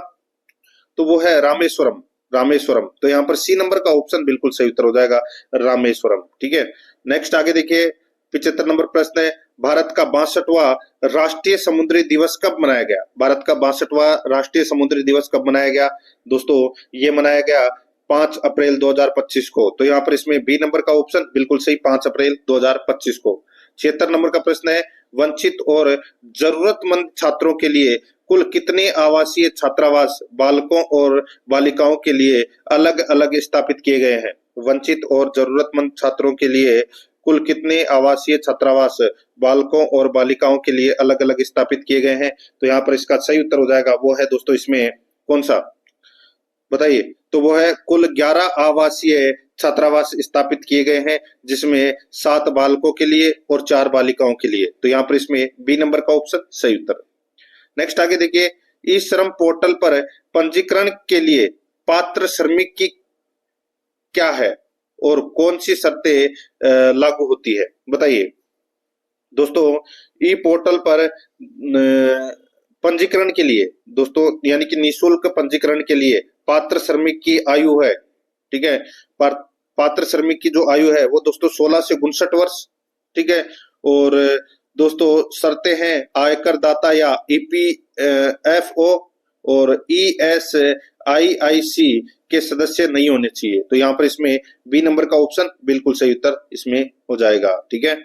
तो वो है रामेश्वरम। रामेश्वरम। तो यहाँ पर सी नंबर का ऑप्शन बिल्कुल सही उत्तर हो जाएगा रामेश्वरम। ठीक है, नेक्स्ट आगे देखिए 75 नंबर प्रश्न है, भारत का 62वां राष्ट्रीय समुद्री दिवस कब मनाया गया? भारत का 62वां राष्ट्रीय समुद्री दिवस कब मनाया गया? दोस्तों ये मनाया गया 5 अप्रैल 2025 को। तो यहाँ पर इसमें बी नंबर का ऑप्शन बिल्कुल सही 5 अप्रैल 2025 को। 76 नंबर का प्रश्न है, वंचित और जरूरतमंद छात्रों के लिए कुल कितने आवासीय छात्रावास बालकों और बालिकाओं के लिए अलग अलग स्थापित किए गए हैं? वंचित और जरूरतमंद छात्रों के लिए कुल कितने आवासीय छात्रावास बालकों और बालिकाओं के लिए अलग अलग स्थापित किए गए हैं? तो यहाँ पर इसका सही उत्तर हो जाएगा वो है दोस्तों इसमें कौन सा बताइए? तो वो है कुल 11 आवासीय छात्रावास स्थापित किए गए हैं, जिसमें 7 बालकों के लिए और 4 बालिकाओं के लिए। तो यहाँ पर इसमें बी नंबर का ऑप्शन सही उत्तर। नेक्स्ट आगे देखिए, ई श्रम पोर्टल पर पंजीकरण के लिए पात्र श्रमिक की क्या है और कौन सी शर्तें लागू होती है? बताइए दोस्तों। ई पोर्टल पर पंजीकरण के लिए दोस्तों यानी कि निःशुल्क पंजीकरण के लिए पात्र श्रमिक की आयु है, ठीक है, पात्र श्रमिक की जो आयु है वो दोस्तों 16 से 59 वर्ष, ठीक है। और दोस्तों शर्तें हैं आयकर दाता या ईपीएफओ और ईएसआईआईसी के सदस्य नहीं होने चाहिए। तो यहाँ पर इसमें बी नंबर का ऑप्शन बिल्कुल सही उत्तर इसमें हो जाएगा, ठीक है।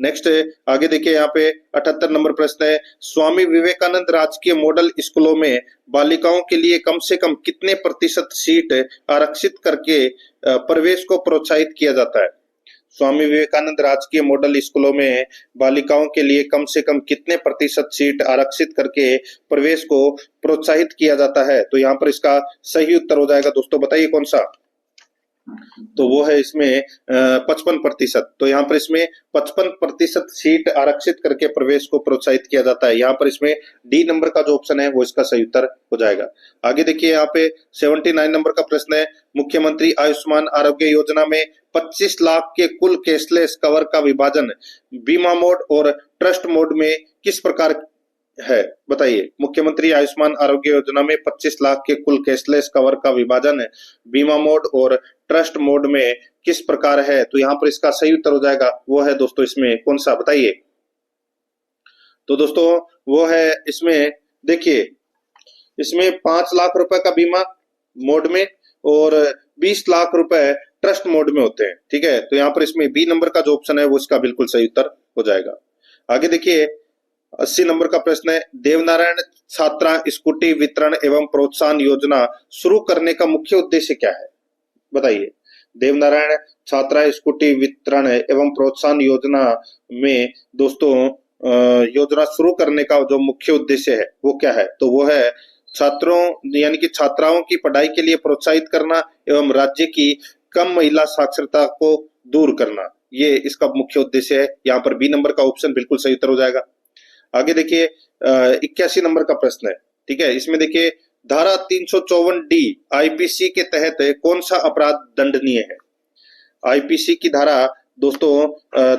नेक्स्ट आगे देखिए यहाँ पे 78 नंबर प्रश्न है, स्वामी विवेकानंद राजकीय मॉडल स्कूलों में बालिकाओं के लिए कम से कम कितने प्रतिशत सीट आरक्षित करके प्रवेश को प्रोत्साहित किया जाता है? स्वामी विवेकानंद राजकीय मॉडल स्कूलों में बालिकाओं के लिए कम से कम कितने प्रतिशत सीट आरक्षित करके प्रवेश को प्रोत्साहित किया जाता है? तो यहाँ पर इसका सही उत्तर हो जाएगा दोस्तों, बताइए कौन सा? तो वो है इसमें 55%। तो यहाँ पर इसमें 55% सीट आरक्षित करके प्रवेश को प्रोत्साहित किया जाता है। यहाँ पर इसमें डी नंबर का जो ऑप्शन है वो इसका सही उत्तर हो जाएगा। आगे देखिए यहाँ पे 79 नंबर का प्रश्न है, मुख्यमंत्री आयुष्मान आरोग्य योजना में 25 लाख के कुल कैशलेस कवर का विभाजन बीमा मोड और ट्रस्ट मोड में किस प्रकार है? बताइए। मुख्यमंत्री आयुष्मान आरोग्य योजना में 25 लाख के कुल कैशलेस कवर का विभाजन बीमा मोड और ट्रस्ट मोड में किस प्रकार है? तो यहाँ पर इसका सही उत्तर हो जाएगा वो है दोस्तों इसमें कौन सा? बताइए। तो दोस्तों वो है इसमें देखिए इसमें 5 लाख रुपए का बीमा मोड में और 20 लाख रुपए ट्रस्ट मोड में होते हैं, ठीक है। तो यहाँ पर इसमें बी नंबर का जो ऑप्शन है वो इसका बिल्कुल सही उत्तर हो जाएगा। आगे देखिए 80 नंबर का प्रश्न है, देवनारायण छात्रा स्कूटी वितरण एवं प्रोत्साहन योजना शुरू करने का मुख्य उद्देश्य क्या है? बताइए। देवनारायण छात्रा स्कूटी वितरण एवं प्रोत्साहन योजना में दोस्तों योजना शुरू करने का जो मुख्य उद्देश्य है वो क्या है? तो वो है छात्रों यानी कि छात्राओं की पढ़ाई के लिए प्रोत्साहित करना एवं राज्य की कम महिला साक्षरता को दूर करना, ये इसका मुख्य उद्देश्य है। यहाँ पर बी नंबर का ऑप्शन बिल्कुल सही उत्तर हो जाएगा। आगे देखिए 81 नंबर का प्रश्न है, ठीक है। इसमें देखिए धारा 354D आईपीसी के तहत कौन सा अपराध दंडनीय है? आईपीसी की धारा दोस्तों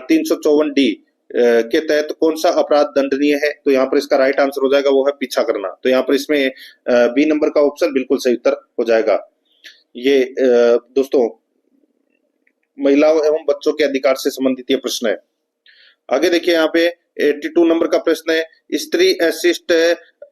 354D के तहत कौन सा अपराध दंडनीय है? तो यहाँ पर इसका राइट आंसर हो जाएगा वो है पीछा करना। तो यहाँ पर इसमें बी नंबर का ऑप्शन बिल्कुल सही उत्तर हो जाएगा। ये दोस्तों महिलाओं एवं बच्चों के अधिकार से संबंधित ये प्रश्न है। आगे देखिए यहाँ पे 82 नंबर का प्रश्न है, स्त्री असिस्ट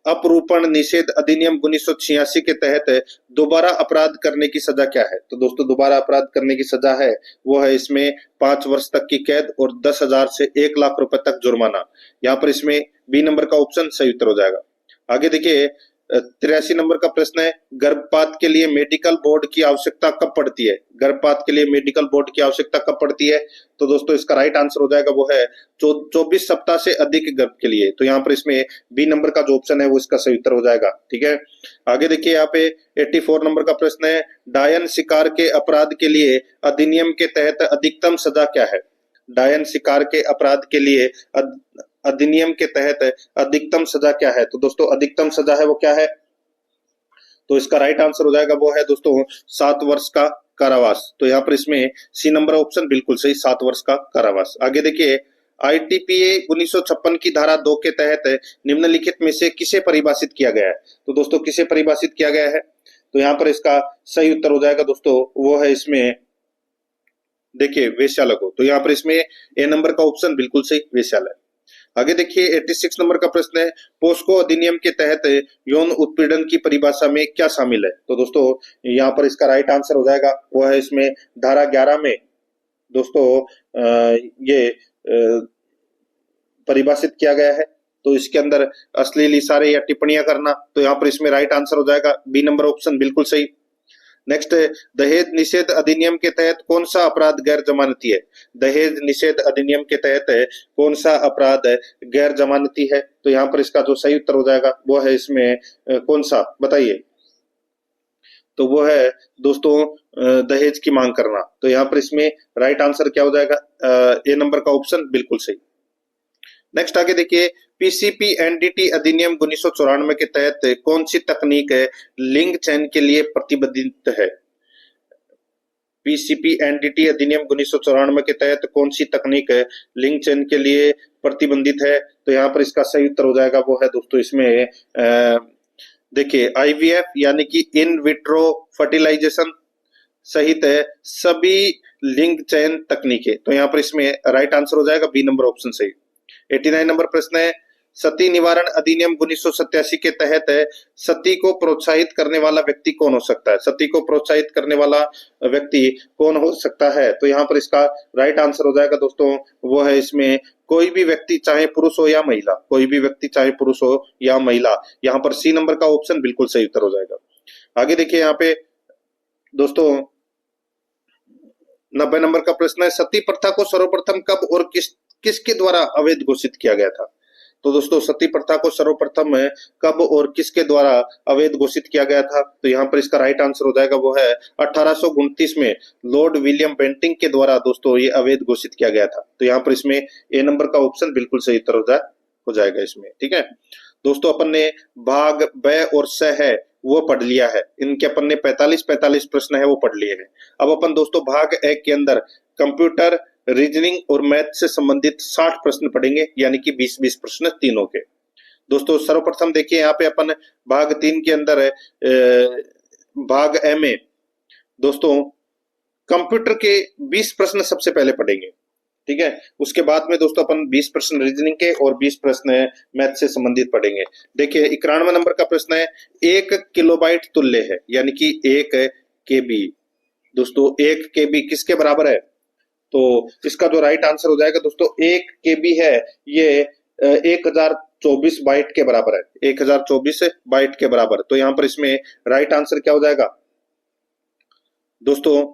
अपरूपण निषेध अधिनियम 1986 के तहत दोबारा अपराध करने की सजा क्या है? तो दोस्तों दोबारा अपराध करने की सजा है वो है इसमें 5 वर्ष तक की कैद और 10,000 से 1 लाख रुपए तक जुर्माना। यहाँ पर इसमें बी नंबर का ऑप्शन सही उत्तर हो जाएगा। आगे देखिए 83 नंबर का प्रश्न है, गर्भपात के लिए मेडिकल बोर्ड की आवश्यकता कब पड़ती है? गर्भपात के लिए मेडिकल बोर्ड की आवश्यकता कब पड़ती है? तो दोस्तों इसका राइट आंसर हो जाएगा वो है 24 सप्ताह से अधिक गर्भ के लिए। तो यहाँ पर इसमें बी नंबर का जो ऑप्शन है वो इसका सही उत्तर हो जाएगा। ठीक है, आगे देखिए यहाँ पे 84 नंबर का प्रश्न है, डायन शिकार के अपराध के लिए अधिनियम के तहत अधिकतम सजा क्या है? डायन शिकार के अपराध के लिए अधिनियम के तहत अधिकतम सजा क्या है? तो दोस्तों अधिकतम सजा है वो क्या है? तो इसका राइट आंसर हो जाएगा वो है दोस्तों 7 वर्ष का कारावास। तो यहाँ पर इसमें सी नंबर ऑप्शन बिल्कुल सही, 7 वर्ष का कारावास। आगे देखिए ITPA 1956 की धारा 2 के तहत निम्नलिखित में से किसे परिभाषित किया गया है? तो दोस्तों किसे परिभाषित किया गया है? तो यहाँ पर इसका सही उत्तर हो जाएगा दोस्तों वो है इसमें देखिए वेश्यालय को। तो यहाँ पर इसमें ए नंबर का ऑप्शन बिल्कुल सही, वेश्यालय। आगे देखिए 86 नंबर का प्रश्न है, पोस्को अधिनियम के तहत यौन उत्पीड़न की परिभाषा में क्या शामिल है? तो दोस्तों यहाँ पर इसका राइट आंसर हो जाएगा वो है इसमें धारा 11 में दोस्तों ये परिभाषित किया गया है। तो इसके अंदर अश्लील इशारे या टिप्पणियां करना, तो यहाँ पर इसमें राइट आंसर हो जाएगा बी नंबर ऑप्शन बिल्कुल सही। नेक्स्ट, दहेज निषेध अधिनियम के तहत कौन सा अपराध गैर जमानती है? दहेज निषेध अधिनियम के तहत कौन सा अपराध गैर जमानती है? तो यहाँ पर इसका जो सही उत्तर हो जाएगा वो है इसमें कौन सा बताइए? तो वो है दोस्तों दहेज की मांग करना। तो यहाँ पर इसमें राइट आंसर क्या हो जाएगा? ए नंबर का ऑप्शन बिल्कुल सही। नेक्स्ट आगे देखिए पीसीपी एनडीटी अधिनियम 1994 के तहत कौन सी तकनीक लिंग चयन के लिए प्रतिबंधित है? पीसीपी एनडीटी अधिनियम 1994 के तहत कौन सी तकनीक लिंग चयन के लिए प्रतिबंधित है? तो यहाँ पर इसका सही उत्तर हो जाएगा वो है दोस्तों इसमें देखिए आईवीएफ यानी कि इन विट्रो फर्टिलाइजेशन सहित सभी लिंग चयन तकनीकें। तो यहाँ पर इसमें राइट आंसर हो जाएगा बी नंबर ऑप्शन सही। 89 नंबर प्रश्न है, सती निवारण अधिनियम 1987 के तहत सती को प्रोत्साहित करने वाला व्यक्ति कौन हो सकता है? सती को प्रोत्साहित करने वाला व्यक्ति कौन हो सकता है? तो यहाँ पर इसका राइट आंसर हो जाएगा दोस्तों वो है इसमें कोई भी व्यक्ति चाहे पुरुष हो या महिला, कोई भी व्यक्ति चाहे पुरुष हो या महिला। यहाँ पर सी नंबर का ऑप्शन बिल्कुल सही उत्तर हो जाएगा। आगे देखिए यहाँ पे दोस्तों 90 नंबर का प्रश्न है, सती प्रथा को सर्वप्रथम कब और किसके द्वारा अवैध घोषित किया गया था? तो दोस्तों सती प्रथा को सर्वप्रथम कब और किसके द्वारा अवैध घोषित किया गया था? तो यहाँ पर इसका राइट आंसर हो जाएगा वो है 1829 में लॉर्ड विलियम बेंटिंग के द्वारा दोस्तों ये अवैध घोषित किया गया था। तो यहाँ पर इसमें ए नंबर का ऑप्शन बिल्कुल सही उत्तर हो जाएगा इसमें। ठीक है दोस्तों, अपन ने भाग ब और स है वो पढ़ लिया है, इनके अपन ने 45 प्रश्न है वो पढ़ लिए हैं। अब अपन दोस्तों भाग एक के अंदर कंप्यूटर, रीजनिंग और मैथ से संबंधित 60 प्रश्न पढ़ेंगे, यानी कि 20 प्रश्न तीनों के। दोस्तों सर्वप्रथम देखिए यहाँ पे अपन भाग 3 के अंदर भाग ए में दोस्तों कंप्यूटर के 20 प्रश्न सबसे पहले पढ़ेंगे। ठीक है, उसके बाद में दोस्तों अपन 20 प्रश्न रीजनिंग के और 20 प्रश्न मैथ से संबंधित पढ़ेंगे। देखिए 91 नंबर का प्रश्न है, 1 किलोबाइट तुल्य है, यानी कि 1 केबी। दोस्तों 1 केबी किसके बराबर है? तो इसका जो राइट आंसर हो जाएगा दोस्तों 1 केबी है ये 1024 बाइट के बराबर है, 1024 बाइट के बराबर। तो यहाँ पर इसमें राइट आंसर क्या हो जाएगा दोस्तों?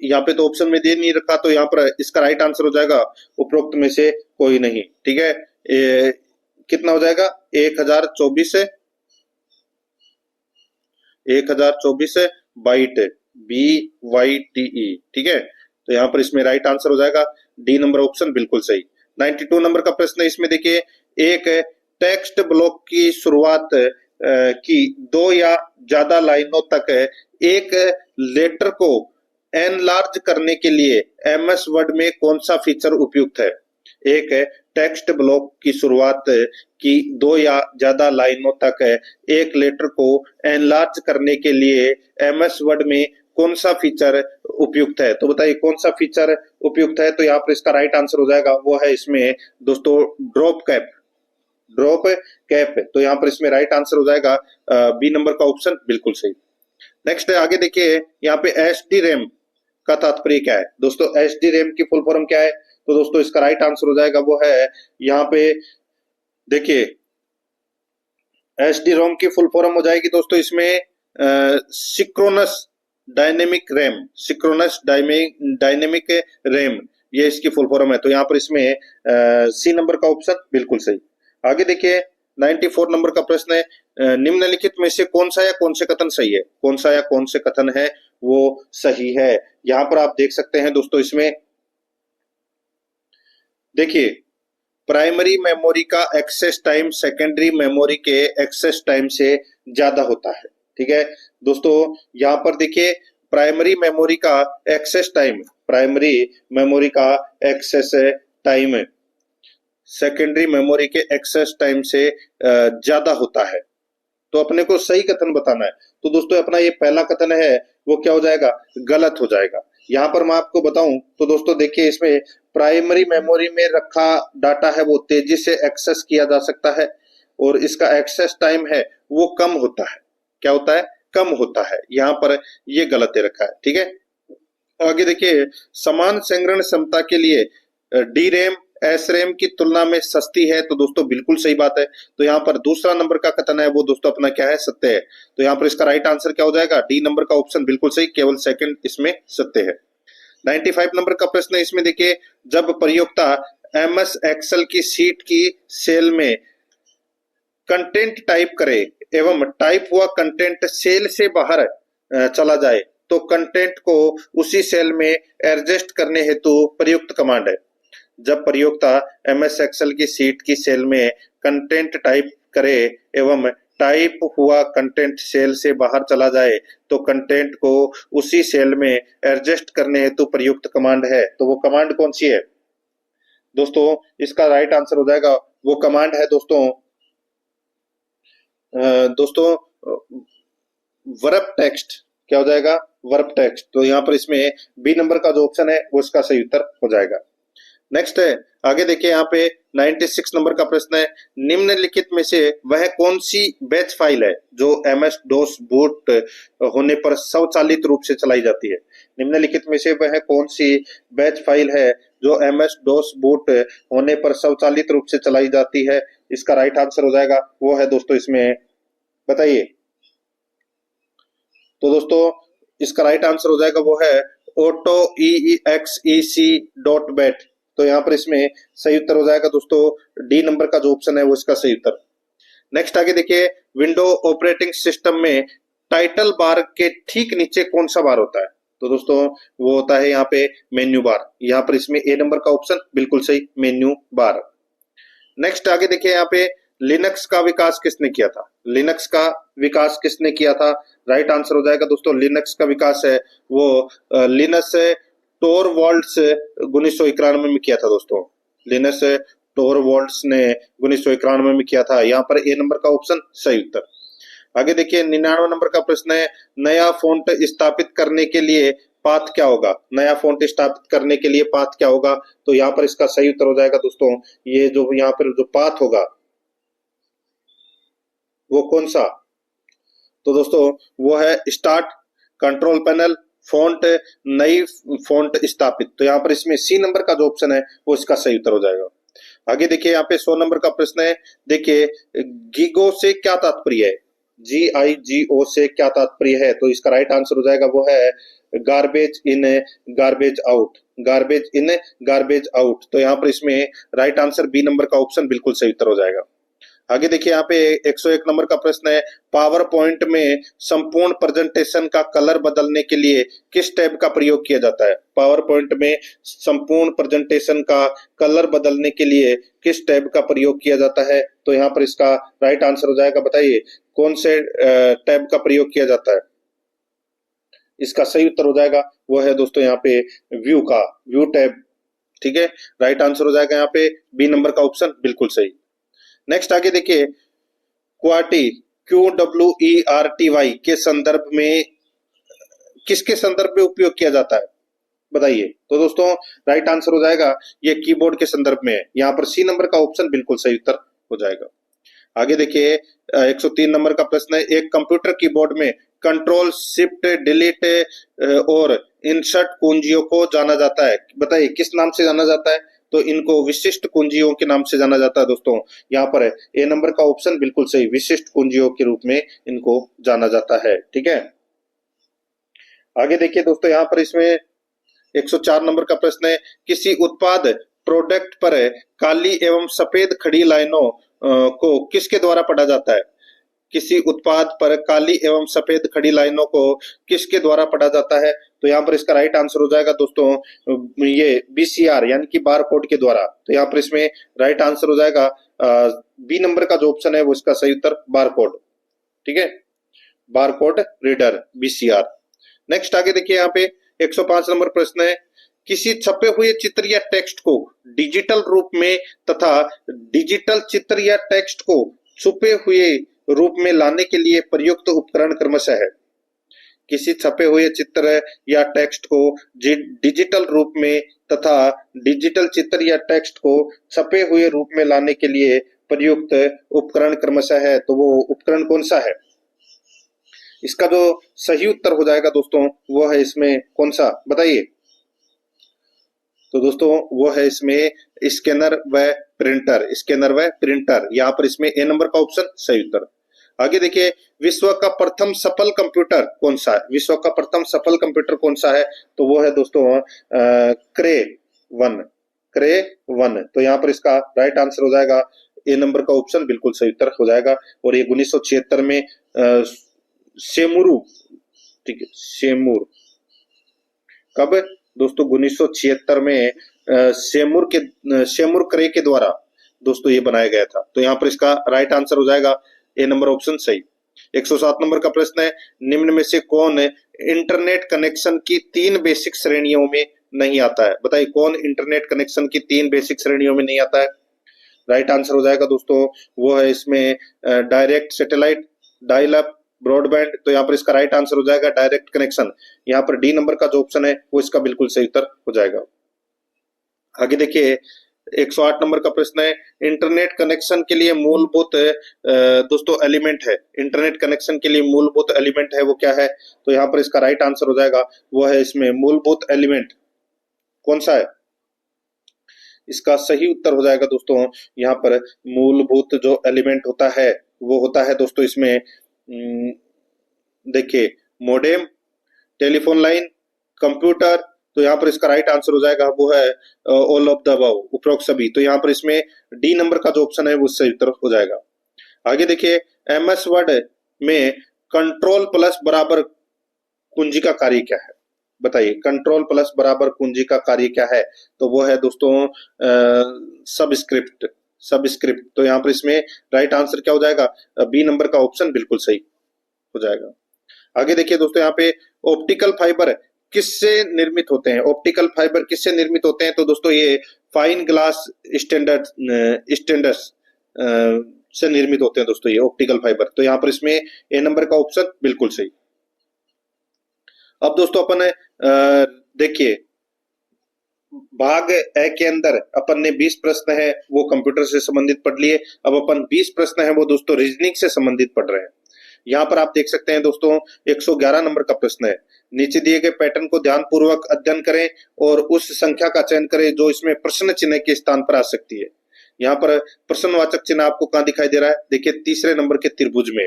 यहाँ पे तो ऑप्शन में दे नहीं रखा, तो यहाँ पर इसका राइट आंसर हो जाएगा उपरोक्त में से कोई नहीं। ठीक है, कितना हो जाएगा? 1024 बाइट, BYTE। ठीक है, तो यहाँ पर इसमें राइट आंसर हो जाएगा डी नंबर ऑप्शन बिल्कुल सही। 92 नंबर का प्रश्न है, इसमें देखिए एक टेक्स्ट ब्लॉक की शुरुआत की 2 या ज्यादा लाइनों तक एक लेटर को एनलार्ज करने के लिए MS वर्ड में कौन सा फीचर उपयुक्त है? एक टेक्स्ट ब्लॉक की शुरुआत की 2 या ज्यादा लाइनों तक एक लेटर को एनलार्ज करने के लिए MS वर्ड में कौन सा फीचर उपयुक्त है? तो बताइए कौन सा फीचर उपयुक्त है? तो यहाँ पर इसका राइट आंसर हो जाएगा वो है इसमें दोस्तों ड्रॉप कैप। ड्रॉप कैप, तो यहाँ पर इसमें राइट आंसर हो जाएगा बी नंबर का ऑप्शन बिल्कुल सही। नेक्स्ट है, आगे देखिए यहाँ पे एच डी रैम का तात्पर्य क्या है दोस्तों? एच डी रैम की फुल फॉर्म क्या है? तो दोस्तों इसका राइट आंसर हो जाएगा वो है यहाँ पे देखिए एच डी रोम की फुल फॉर्म हो जाएगी दोस्तों इसमें सिक्रोनस डायनेमिक रैम, सिक्रोनस डायनेमिक रैम, ये इसकी फुल फॉर्म है। तो यहाँ पर इसमें सी नंबर का ऑप्शन बिल्कुल सही। आगे देखिए 94 नंबर का प्रश्न है, निम्नलिखित में से कौन सा या कौन से कथन सही है? कौन सा या कौन से कथन है वो सही है? यहाँ पर आप देख सकते हैं दोस्तों, इसमें देखिए प्राइमरी मेमोरी का एक्सेस टाइम सेकेंडरी मेमोरी के एक्सेस टाइम से ज्यादा होता है। ठीक है दोस्तों, यहाँ पर देखिए प्राइमरी मेमोरी का एक्सेस टाइम, प्राइमरी मेमोरी का एक्सेस टाइम सेकेंडरी मेमोरी के एक्सेस टाइम से ज्यादा होता है। तो अपने को सही कथन बताना है। तो दोस्तों अपना ये पहला कथन है वो क्या हो जाएगा? गलत हो जाएगा। यहाँ पर मैं आपको बताऊं तो दोस्तों देखिए इसमें प्राइमरी मेमोरी में रखा डाटा है वो तेजी से एक्सेस किया जा सकता है और इसका एक्सेस टाइम है वो कम होता है। क्या होता है? कम होता है। यहाँ पर ये गलत दे रखा है। ठीक है, आगे देखिए समान संग्रहण क्षमता के लिए डी रैम एस रैम की तुलना में सस्ती है। तो दोस्तों बिल्कुल सही बात है। तो यहाँ पर दूसरा नंबर का कथन है वो दोस्तों अपना क्या है? सत्य है। तो यहाँ पर इसका राइट आंसर क्या हो जाएगा? डी नंबर का ऑप्शन बिल्कुल सही, केवल सेकंड इसमें सत्य है। 95 नंबर का प्रश्न है, इसमें देखिए जब प्रयोक्ता एमएस एक्सेल की सीट की सेल में कंटेंट टाइप करे एवं टाइप हुआ कंटेंट सेल से बाहर चला जाए तो कंटेंट को उसी सेल में एडजस्ट करने हेतु प्रयुक्त कमांड है। जब प्रयोक्ता एमएस एक्सेल की सीट की सेल में कंटेंट टाइप करे एवं टाइप हुआ कंटेंट सेल से बाहर चला जाए तो कंटेंट को उसी सेल में एडजस्ट करने हेतु प्रयुक्त कमांड है। तो वो कमांड कौन सी है दोस्तों? इसका राइट आंसर हो जाएगा वो कमांड है दोस्तों वर्ब टेक्स्ट। क्या हो जाएगा? Verb text. तो यहाँ पर इसमें बी नंबर का जो ऑप्शन है वो इसका सही उत्तर हो जाएगा। नेक्स्ट है, आगे देखिए यहाँ पे 96 नंबर का प्रश्न है, निम्नलिखित में से वह कौन सी बैच फाइल है जो एमएस डॉस बूट होने पर स्वचालित रूप से चलाई जाती है? निम्नलिखित में से वह कौन सी बैच फाइल है जो एमएस डॉस बूट होने पर स्वचालित रूप से चलाई जाती है? इसका राइट आंसर हो जाएगा वो है दोस्तों इसमें, बताइए। तो दोस्तों इसका राइट आंसर हो जाएगा वो है ऑटो exec.bat। तो यहाँ पर इसमें सही उत्तर हो जाएगा दोस्तों डी नंबर का जो ऑप्शन है वो इसका सही उत्तर। नेक्स्ट आगे देखिए, विंडो ऑपरेटिंग सिस्टम में टाइटल बार के ठीक नीचे कौन सा बार होता है? तो दोस्तों वो होता है यहाँ पे मेन्यू बार। यहाँ पर इसमें ए नंबर का ऑप्शन बिल्कुल सही, मेन्यू बार। नेक्स्ट आगे देखिए यहाँ पे लिनक्स का विकास किसने किया था? लिनक्स का विकास किसने किया था? राइट आंसर हो जाएगा दोस्तों लिनक्स का विकास है वो लिनस टोरवाल्ड्स 1991 में किया था दोस्तों। लिनस टोरवाल्ड्स ने 1991 में किया था। यहाँ पर ए नंबर का ऑप्शन सही उत्तर। आगे देखिए 99 नंबर का प्रश्न है, नया फॉन्ट स्थापित करने के लिए पाथ क्या होगा? नया फॉन्ट स्थापित करने के लिए पाथ क्या होगा? तो यहाँ पर इसका सही उत्तर हो जाएगा दोस्तों ये जो यहाँ पर जो पाथ होगा वो कौन सा? तो दोस्तों वो है स्टार्ट, कंट्रोल पैनल, फॉन्ट, नई फॉन्ट स्थापित। तो यहाँ पर इसमें सी नंबर का जो ऑप्शन है वो इसका सही उत्तर हो जाएगा। आगे देखिए यहाँ पे 100 नंबर का प्रश्न है, देखिए गीगो से क्या तात्पर्य है? GIGO से क्या तात्पर्य है? तो इसका राइट आंसर हो जाएगा वो है garbage in garbage out, garbage in garbage out. तो यहाँ पर इसमें राइट आंसर बी नंबर का ऑप्शन बिल्कुल सही उत्तर हो जाएगा। आगे देखिए यहाँ पे 101 नंबर का प्रश्न है, पावर पॉइंट में संपूर्ण प्रेजेंटेशन का कलर बदलने के लिए किस टैब का प्रयोग किया जाता है? पावर पॉइंट में संपूर्ण प्रेजेंटेशन का कलर बदलने के लिए किस टैब का प्रयोग किया जाता है? तो यहाँ पर इसका राइट आंसर हो जाएगा, बताइए कौन से टैब का प्रयोग किया जाता है? इसका सही उत्तर हो जाएगा वो है दोस्तों यहाँ पे व्यू का, व्यू टैब। ठीक है, राइट आंसर हो जाएगा यहाँ पे बी नंबर का ऑप्शन बिल्कुल सही। नेक्स्ट आगे देखिए, क्वार्टी QWERTY के संदर्भ में किसके संदर्भ में उपयोग किया जाता है? बताइए। तो दोस्तों राइट आंसर हो जाएगा ये कीबोर्ड के संदर्भ में है। यहाँ पर सी नंबर का ऑप्शन बिल्कुल सही उत्तर हो जाएगा। आगे देखिए 103 नंबर का प्रश्न है, एक कंप्यूटर कीबोर्ड में कंट्रोल शिफ्ट डिलीट और इंसर्ट कुंजियों को जाना जाता है, बताइए किस नाम से जाना जाता है? तो इनको विशिष्ट कुंजियों के नाम से जाना जाता है दोस्तों। यहाँ पर ए नंबर का ऑप्शन बिल्कुल सही, विशिष्ट कुंजियों के रूप में इनको जाना जाता है। ठीक है, आगे देखिए दोस्तों, यहाँ पर इसमें 104 नंबर का प्रश्न है, किसी उत्पाद प्रोडक्ट पर काली एवं सफेद खड़ी लाइनों को किसके द्वारा पढ़ा जाता है? किसी उत्पाद पर काली एवं सफेद खड़ी लाइनों को किसके द्वारा पढ़ा जाता है? तो यहाँ पर इसका राइट आंसर हो जाएगा दोस्तों ये बीसीआर यानी कि बार कोड के द्वारा। तो यहाँ पर इसमें राइट आंसर हो जाएगा बी नंबर का जो ऑप्शन है वो इसका सही उत्तर बार कोड। ठीक है, bar code reader BCR. Next आगे देखिए, यहाँ पे 105 नंबर प्रश्न है, किसी छपे हुए चित्र या टेक्स्ट को डिजिटल रूप में तथा डिजिटल चित्र या टेक्स्ट को छुपे हुए रूप में लाने के लिए प्रयुक्त उपकरण क्रमशः है। किसी छपे हुए चित्र या टेक्स्ट को डिजिटल रूप में तथा डिजिटल चित्र या टेक्स्ट को छपे हुए रूप में लाने के लिए प्रयुक्त उपकरण क्रमशः है, तो वो उपकरण कौन सा है? इसका जो सही उत्तर हो जाएगा दोस्तों वो है इसमें कौन सा, बताइए? तो दोस्तों वो है इसमें स्कैनर व प्रिंटर, स्कैनर व प्रिंटर। यहाँ पर इसमें ए नंबर का ऑप्शन सही उत्तर। आगे देखिए, विश्व का प्रथम सफल कंप्यूटर कौन सा है? विश्व का प्रथम सफल कंप्यूटर कौन सा है? तो वो है दोस्तों क्रे वन, क्रे वन। तो यहाँ पर इसका राइट आंसर हो जाएगा ए नंबर का ऑप्शन बिल्कुल सही उत्तर हो जाएगा। और ये 1976 में सेमुरु, ठीक है, सेमुर, कब दोस्तों? 1976 में सेमुर क्रे के द्वारा दोस्तों ये बनाया गया था। तो यहाँ पर इसका राइट आंसर हो जाएगा ए नंबर ऑप्शन सही। 107 नंबर का प्रश्न है, निम्न में से कौन इंटरनेट कनेक्शन की 3 बेसिक श्रेणियों में नहीं आता है? बताइए कौन इंटरनेट कनेक्शन की 3 बेसिक श्रेणियों में नहीं आता है? राइट आंसर हो जाएगा दोस्तों वो है इसमें direct satellite, dial up, broadband. तो यहाँ पर इसका राइट आंसर हो जाएगा डायरेक्ट कनेक्शन। यहाँ पर डी नंबर का जो ऑप्शन है वो इसका बिल्कुल सही उत्तर हो जाएगा। आगे देखिए 108 नंबर का प्रश्न है, इंटरनेट कनेक्शन के लिए मूलभूत दोस्तों एलिमेंट है, इंटरनेट कनेक्शन के लिए मूलभूत एलिमेंट है वो क्या है? तो यहाँ पर इसका राइट आंसर हो जाएगा वो है इसमें मूलभूत एलिमेंट कौन सा है? इसका सही उत्तर हो जाएगा दोस्तों यहाँ पर मूलभूत जो एलिमेंट होता है वो होता है दोस्तों इसमें देखिए मोडेम, टेलीफोन लाइन, कंप्यूटर। तो यहाँ पर इसका राइट आंसर हो जाएगा वो है ऑल ऑफ द अबव, उपरोक्त सभी। तो यहाँ पर इसमें डी नंबर का जो ऑप्शन है वो सही उत्तर हो जाएगा। आगे देखिए एमएस वर्ड में कंट्रोल प्लस बराबर कुंजी का कार्य क्या है? बताइए कंट्रोल प्लस बराबर कुंजी का कार्य क्या है? तो वो है दोस्तों सबस्क्रिप्ट, सबस्क्रिप्ट। तो यहाँ पर इसमें राइट आंसर क्या हो जाएगा? बी नंबर का ऑप्शन बिल्कुल सही हो जाएगा। आगे देखिए दोस्तों, यहाँ पे ऑप्टिकल फाइबर किससे निर्मित होते हैं? ऑप्टिकल फाइबर किससे निर्मित होते हैं? तो दोस्तों ये फाइन ग्लास स्टैंडर्ड्स से निर्मित होते हैं दोस्तों ये ऑप्टिकल फाइबर। तो यहाँ पर इसमें ए नंबर का ऑप्शन बिल्कुल सही। अब दोस्तों अपन देखिए भाग ए के अंदर अपन ने 20 प्रश्न है वो कंप्यूटर से संबंधित पढ़ लिए। अब अपन 20 प्रश्न है वो दोस्तों रीजनिंग से संबंधित पढ़ रहे हैं। यहाँ पर आप देख सकते हैं दोस्तों 111 नंबर का प्रश्न है, नीचे दिए गए पैटर्न को ध्यानपूर्वक अध्ययन करें और उस संख्या का चयन करें जो इसमें प्रश्न चिन्ह के स्थान पर आ सकती है। यहाँ पर प्रश्नवाचक चिन्ह आपको कहाँ दिखाई दे रहा है? देखिए तीसरे नंबर के त्रिभुज में।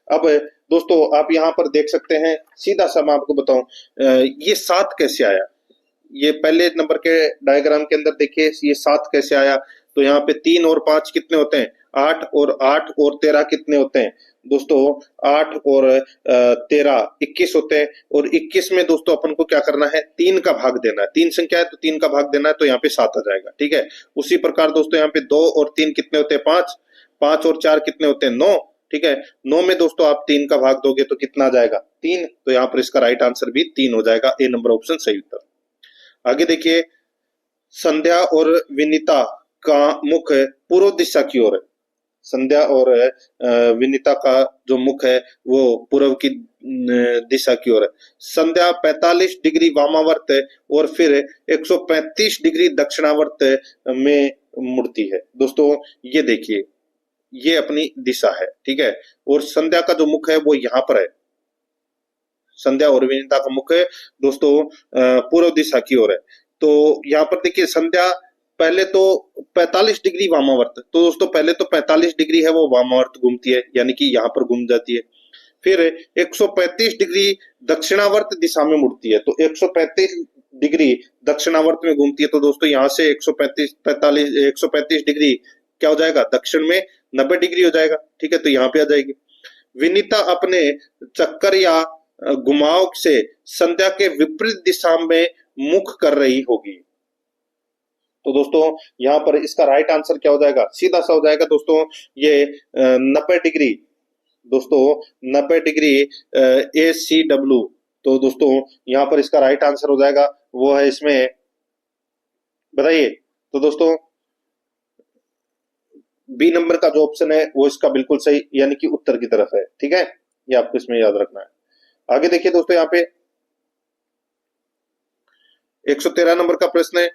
अब दोस्तों आप यहाँ पर देख सकते हैं, सीधा सा मैं आपको बताऊं ये 7 कैसे आया? ये पहले नंबर के डायग्राम के अंदर देखिए ये 7 कैसे आया? तो यहाँ पे 3 और 5 कितने होते हैं? 8 और 13 कितने होते हैं दोस्तों? 8 और 13 21 होते हैं। और 21 में दोस्तों अपन को क्या करना है? 3 का भाग देना है। 3 संख्या है तो 3 का भाग देना है, तो यहाँ पे 7 आ जाएगा। ठीक है, उसी प्रकार दोस्तों यहाँ पे 2 और 3 कितने होते हैं? 5, 5 और 4 कितने होते हैं? 9। ठीक है, 9 में दोस्तों आप 3 का भाग दोगे तो कितना आ जाएगा? 3। तो यहाँ पर इसका राइट आंसर भी 3 हो जाएगा, ए नंबर ऑप्शन सही उत्तर। आगे देखिए संध्या और विनीता का मुख पूर्व दिशा की ओर है। संध्या और विनीता का जो मुख है वो पूर्व की दिशा की ओर है। संध्या 45 डिग्री वामावर्त और फिर 135 डिग्री दक्षिणावर्त में मुड़ती है। दोस्तों ये देखिए ये अपनी दिशा है, ठीक है। और संध्या का जो मुख है वो यहाँ पर है, संध्या और विनीता का मुख दोस्तों पूर्व दिशा की ओर है। तो यहाँ पर देखिए संध्या पहले तो 45 डिग्री वामावर्त, तो दोस्तों पहले तो 45 डिग्री है वो वामावर्त घूमती है, यानी कि यहाँ पर घूम जाती है। फिर 135 डिग्री दक्षिणावर्त दिशा में मुड़ती है, तो 135 डिग्री दक्षिणावर्त में घूमती है, तो दोस्तों यहाँ से 135 डिग्री क्या हो जाएगा, दक्षिण में 90 डिग्री हो जाएगा, ठीक है। तो यहाँ पे आ जाएगी। विनीता अपने चक्कर या घुमाव से संध्या के विपरीत दिशा में मुख कर रही होगी। तो दोस्तों यहाँ पर इसका राइट आंसर क्या हो जाएगा, सीधा सा हो जाएगा दोस्तों, ये 90 डिग्री, दोस्तों 90 डिग्री ACW। तो दोस्तों यहाँ पर इसका राइट आंसर हो जाएगा वो है इसमें, बताइए। तो दोस्तों बी नंबर का जो ऑप्शन है वो इसका बिल्कुल सही, यानी कि उत्तर की तरफ है, ठीक है। ये आपको इसमें याद रखना है। आगे देखिए दोस्तों, यहाँ पे 113 नंबर का प्रश्न है।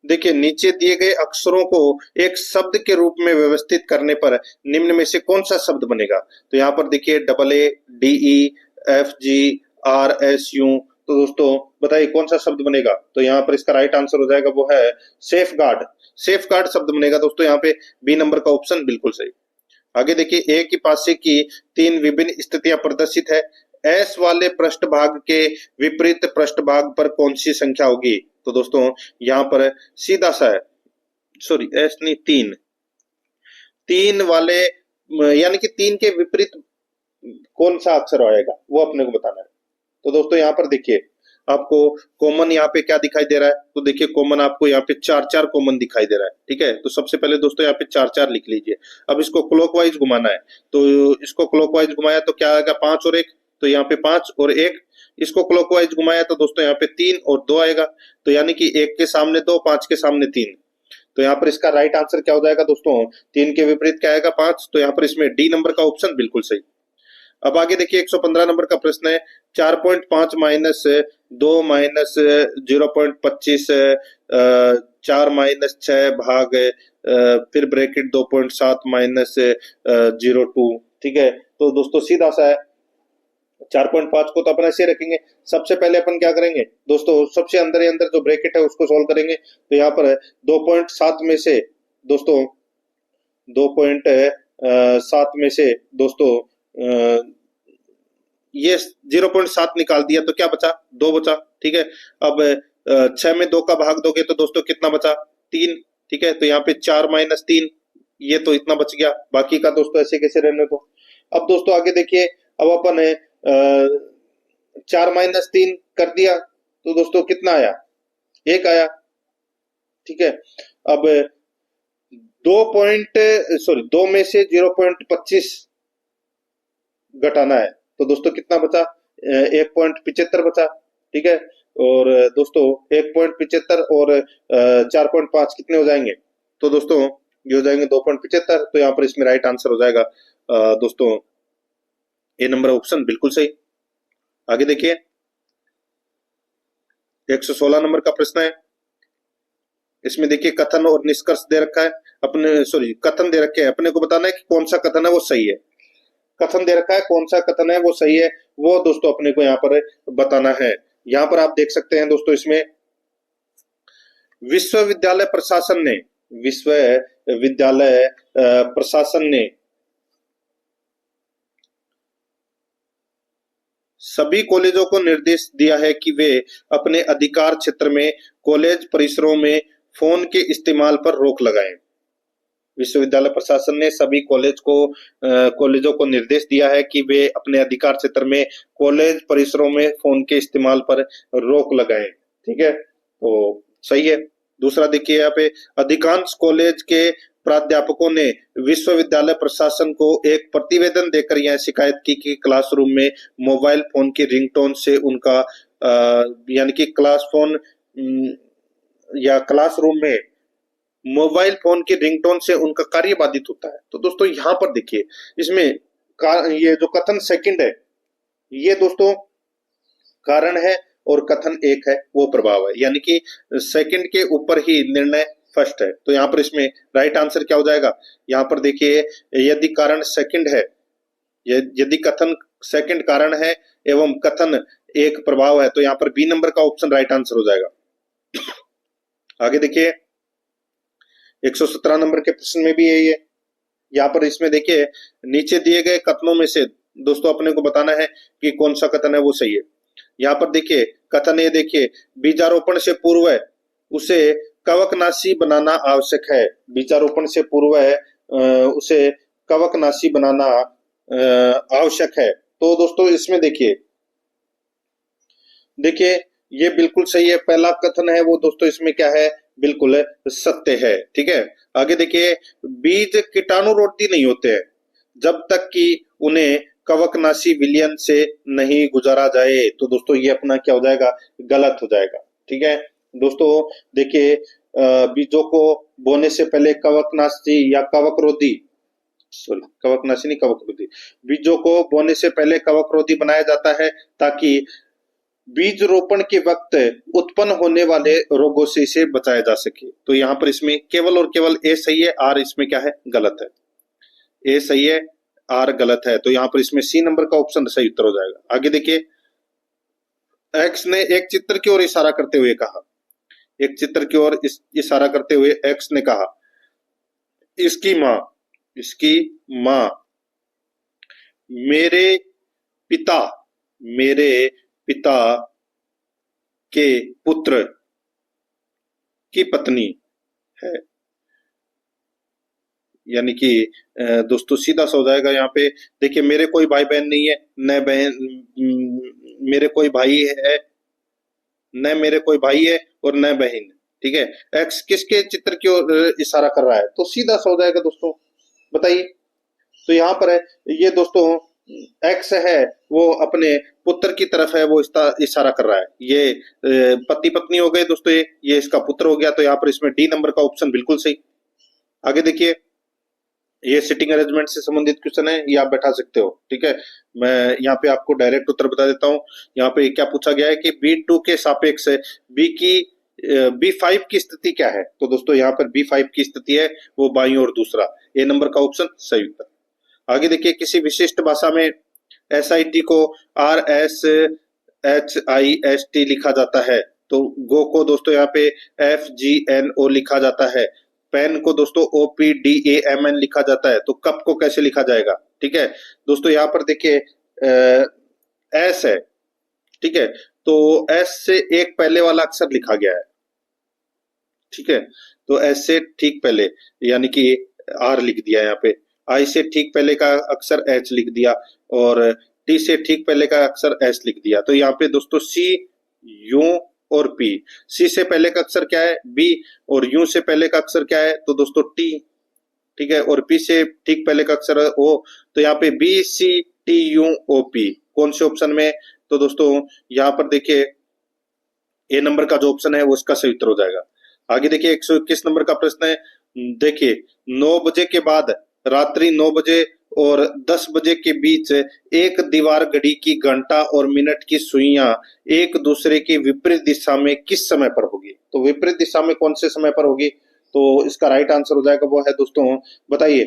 देखिए नीचे दिए गए अक्षरों को एक शब्द के रूप में व्यवस्थित करने पर निम्न में से कौन सा शब्द बनेगा। तो यहाँ पर देखिए AADEFGRSU। तो दोस्तों बताइए कौन सा शब्द बनेगा। तो यहाँ पर इसका राइट आंसर हो जाएगा वो है सेफ गार्ड। सेफ गार्ड शब्द बनेगा दोस्तों यहाँ पे, बी नंबर का ऑप्शन बिल्कुल सही। आगे देखिए, एक ही पासे की 3 विभिन्न स्थितियां प्रदर्शित है, एस वाले पृष्ठभाग के विपरीत पृष्ठभाग पर कौन सी संख्या होगी। तो दोस्तों यहाँ पर सीधा सा है, सॉरी एस नहीं, 3 वाले, यानी कि 3 के विपरीत कौन सा अक्षर आएगा वो अपने को बताना है। तो दोस्तों यहाँ पर देखिए आपको कॉमन यहाँ पे क्या दिखाई दे रहा है। तो देखिए कॉमन आपको यहाँ पे 4 कॉमन दिखाई दे रहा है, ठीक है। तो सबसे पहले दोस्तों यहाँ पे 4 लिख लीजिए। अब इसको क्लॉकवाइज घुमाना है, तो इसको क्लॉकवाइज घुमाया तो क्या आएगा, 5 और 1, तो यहाँ पे 5 और 1। इसको क्लॉकवाइज घुमाया तो दोस्तों यहाँ पे 3 और 2 आएगा, तो यानी कि 1 के सामने 2, 5 के सामने 3। तो यहाँ पर इसका राइट आंसर क्या हो जाएगा दोस्तों, 3 के विपरीत क्या आएगा, 5। तो यहाँ पर इसमें डी नंबर का ऑप्शन बिल्कुल सही। अब आगे देखिए 115 नंबर का प्रश्न है। 4.5 माइनस 2 माइनस 0.25 4 माइनस 6 भाग फिर ब्रैकेट 2.7 माइनस 0.2, ठीक है। तो दोस्तों सीधा सा है, 4.5 को तो अपन ऐसे रखेंगे। सबसे पहले अपन क्या करेंगे दोस्तों, सबसे अंदर ही अंदर जो ब्रैकेट है उसको सोल्व करेंगे। तो यहाँ पर 2.7 में से दोस्तों 2.7 में से दोस्तों ये 0.7 निकाल दिया तो क्या बचा, 2 बचा, ठीक है। अब 6 में 2 का भाग दोगे तो दोस्तों कितना बचा, 3, ठीक है। तो यहाँ पे 4 माइनस 3, ये तो इतना बच गया, बाकी का दोस्तों ऐसे कैसे रहने दो। अब दोस्तों आगे देखिए, अब अपन 4 माइनस 3 कर दिया तो दोस्तों कितना आया, 1 आया, ठीक है। अब 2 में से 0.25 घटाना है तो दोस्तों कितना बचा, 1.75 बचा, ठीक है। और दोस्तों 1.75 और 4.5 कितने हो जाएंगे, तो दोस्तों ये हो जाएंगे 2.75। तो यहाँ पर इसमें राइट आंसर हो जाएगा दोस्तों ए नंबर ऑप्शन बिल्कुल सही। आगे देखिए 116 नंबर का प्रश्न है। इसमें देखिए कथन और निष्कर्ष दे रखा है, अपने सॉरी कथन दे रखे हैं, अपने को बताना है कि कौन सा कथन है वो सही है। कथन दे रखा है, कौन सा कथन है वो सही है वो दोस्तों अपने को यहाँ पर बताना है। यहाँ पर आप देख सकते हैं दोस्तों, इसमें विश्वविद्यालय प्रशासन ने सभी कॉलेजों को निर्देश दिया है कि वे अपने अधिकार क्षेत्र में कॉलेज परिसरों में फोन के इस्तेमाल पर रोक लगाएं। विश्वविद्यालय प्रशासन ने सभी कॉलेजों को निर्देश दिया है कि वे अपने अधिकार क्षेत्र में कॉलेज परिसरों में फोन के इस्तेमाल पर रोक लगाएं, ठीक है। तो सही है। दूसरा देखिए यहाँ पे, अधिकांश कॉलेज के प्राध्यापकों ने विश्वविद्यालय प्रशासन को एक प्रतिवेदन देकर यह शिकायत की कि क्लासरूम में मोबाइल फोन की रिंगटोन से उनका यानी कि क्लासरूम में मोबाइल फोन की रिंगटोन से उनका कार्य बाधित होता है। तो दोस्तों यहाँ पर देखिए, इसमें ये जो कथन सेकंड है ये दोस्तों कारण है और कथन एक है वो प्रभाव है, यानी कि सेकंड के ऊपर ही निर्णय फर्स्ट है। तो यहाँ पर इसमें राइट आंसर क्या हो जाएगा? यहाँ पर देखिए, यदि कारण सेकंड है, यदि कथन सेकंड कारण है एवं कथन एक प्रभाव है, तो यहाँ पर बी नंबर का ऑप्शन राइट आंसर हो जाएगा। आगे देखिए 117 नंबर के प्रश्न में भी यही है। यहाँ पर इसमें देखिए, नीचे दिए गए कथनों में से दोस्तों अपने को बताना है कि कौन सा कथन है वो सही है। यहाँ पर देखिए कथन ये देखिए, बीजारोपण से पूर्व उसे कवकनाशी बनाना आवश्यक है। बीजारोपण से पूर्व उसे कवकनाशी बनाना आवश्यक है। तो दोस्तों इसमें देखिए ये बिल्कुल सही है। पहला कथन है वो दोस्तों इसमें क्या है? बिल्कुल सत्य है। ठीक है। आगे देखिए, बीज कीटाणुरोधी नहीं होते हैं जब तक कि उन्हें कवकनाशी विलयन से नहीं गुजारा जाए। तो दोस्तों ये अपना क्या हो जाएगा? गलत हो जाएगा। ठीक है दोस्तों, देखिए बीजों को बोने से पहले कवकनाशी या कवकरोधी, सॉरी कवकनाशी नहीं कवकरोधी, बीजों को बोने से पहले कवकरोधी बनाया जाता है ताकि बीज रोपण के वक्त उत्पन्न होने वाले रोगों से इसे बचाया जा सके। तो यहाँ पर इसमें केवल और केवल ए सही है, आर इसमें क्या है? गलत है। ए सही है, आर गलत है। तो यहाँ पर इसमें सी नंबर का ऑप्शन सही उत्तर हो जाएगा। आगे देखिए, एक्स ने एक चित्र की ओर इशारा करते हुए कहा, एक चित्र की ओर इशारा करते हुए एक्स ने कहा, इसकी माँ मेरे पिता के पुत्र की पत्नी है। यानी कि दोस्तों सीधा सा हो जाएगा। यहाँ पे देखिए, मेरे कोई भाई बहन नहीं है, न बहन मेरे कोई भाई है, न मेरे कोई भाई है और न बहन। ठीक है, एक्स किसके चित्र की ओर इशारा कर रहा है? तो सीधा सा हो जाएगा दोस्तों, बताइए। तो यहाँ पर है ये दोस्तों, एक्स है वो अपने पुत्र की तरफ है वो इशारा कर रहा है। ये पति पत्नी हो गए दोस्तों, ये इसका पुत्र हो गया। तो यहाँ पर इसमें डी नंबर का ऑप्शन बिल्कुल सही। आगे देखिए, ये सिटिंग अरेंजमेंट से संबंधित क्वेश्चन है, ये आप बैठा सकते हो। ठीक है, मैं यहाँ पे आपको डायरेक्ट उत्तर बता देता हूँ। यहाँ पे क्या पूछा गया है कि B2 के सापेक्ष B5 की स्थिति क्या है? तो दोस्तों यहाँ पर B5 की स्थिति है वो बाईं ओर दूसरा, ए नंबर का ऑप्शन सही उत्तर। आगे देखिए, किसी विशिष्ट भाषा में SIT को RSHIST लिखा जाता है। तो गो को दोस्तों यहाँ पे FGNO लिखा जाता है। पेन को दोस्तों OPDAMN लिखा जाता है। तो कप को कैसे लिखा जाएगा? ठीक है दोस्तों, यहाँ पर देखिए एस है। ठीक है, तो एस से एक पहले वाला अक्षर लिखा गया है। ठीक है, तो एस से ठीक पहले यानी कि आर लिख दिया यहाँ पे, आई से ठीक पहले का अक्षर एच लिख दिया और टी से ठीक पहले का अक्षर एस लिख दिया। तो यहाँ पे दोस्तों सी, यू और पी। सी से पहले का अक्षर क्या है? बी, और यू से पहले का अक्षर क्या है? तो दोस्तों टी। ठीक है, और पी से ठीक पहले का अक्षर ओ। तो यहाँ पे BCTUOP कौन से ऑप्शन में? तो दोस्तों यहाँ पर देखिए ए नंबर का जो ऑप्शन है वो इसका सही उत्तर हो जाएगा। आगे देखिए 121 नंबर का प्रश्न है। देखिए 9 बजे के बाद रात्रि 9 बजे और 10 बजे के बीच एक दीवार घड़ी की घंटा और मिनट की सुइयां एक दूसरे की विपरीत दिशा में किस समय पर होगी? तो विपरीत दिशा में कौन से समय पर होगी? तो इसका राइट आंसर हो जाएगा वो है दोस्तों, बताइए।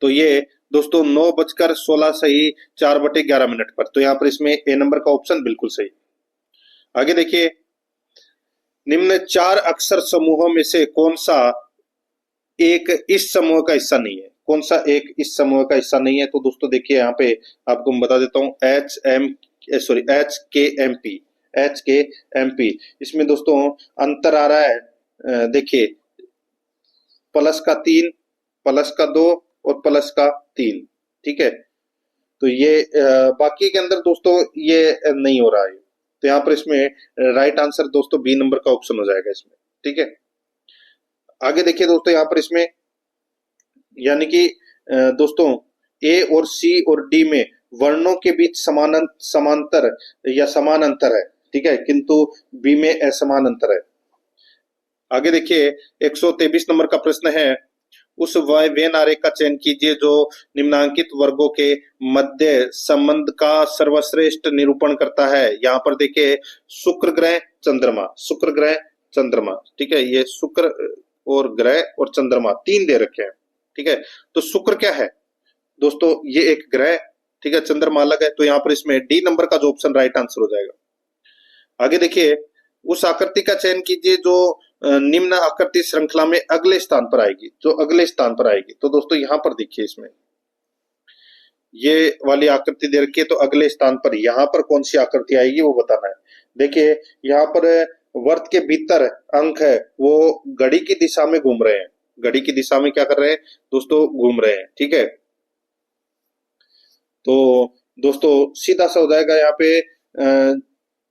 तो ये दोस्तों 9:16 सही 4/11 पर। तो यहाँ पर इसमें ए नंबर का ऑप्शन बिल्कुल सही। आगे देखिए, निम्न 4 अक्षर समूहों में से कौन सा एक इस समूह का हिस्सा नहीं है? कौन सा एक इस समूह का हिस्सा नहीं है? तो दोस्तों देखिए यहाँ पे आपको मैं बता देता हूँ, HKMP। इसमें दोस्तों अंतर आ रहा है, देखिए +3, +2 और +3। ठीक है, तो ये बाकी के अंदर दोस्तों ये नहीं हो रहा है। तो यहाँ पर इसमें राइट आंसर दोस्तों बी नंबर का ऑप्शन हो जाएगा इसमें। ठीक है, आगे देखिए दोस्तों, यहाँ पर इसमें यानी कि दोस्तों ए और सी और डी में वर्णों के बीच समांतर या समान अंतर है। ठीक है, किंतु बी में असमान अंतर है। आगे देखिए 123 नंबर का प्रश्न है, उस वेन आरेख का चयन कीजिए जो निम्नांकित वर्गों के मध्य संबंध का सर्वश्रेष्ठ निरूपण करता है। यहाँ पर देखिए शुक्र ग्रह, चंद्रमा, शुक्र ग्रह, चंद्रमा, ठीक है। ये शुक्र और ग्रह और चंद्रमा 3 दे रखे हैं, ठीक है। तो शुक्र क्या है दोस्तों, ये एक ग्रह, ठीक है, चंद्रमा अलग है, तो यहाँ पर इसमें डी नंबर का जो ऑप्शन राइट आंसर हो जाएगा। आगे देखिए, उस आकृति का चयन कीजिए जो निम्न आकृति श्रृंखला में अगले स्थान पर आएगी, जो अगले स्थान पर आएगी। तो दोस्तों यहाँ पर देखिए, इसमें ये वाली आकृति दे रखी है, तो अगले स्थान पर यहाँ पर कौन सी आकृति आएगी वो बताना है। देखिए यहाँ पर वर्त के भीतर अंक है वो घड़ी की दिशा में घूम रहे हैं, घड़ी की दिशा में क्या कर रहे हैं दोस्तों, घूम रहे हैं, ठीक है। तो दोस्तों सीधा सा हो जाएगा, यहाँ पे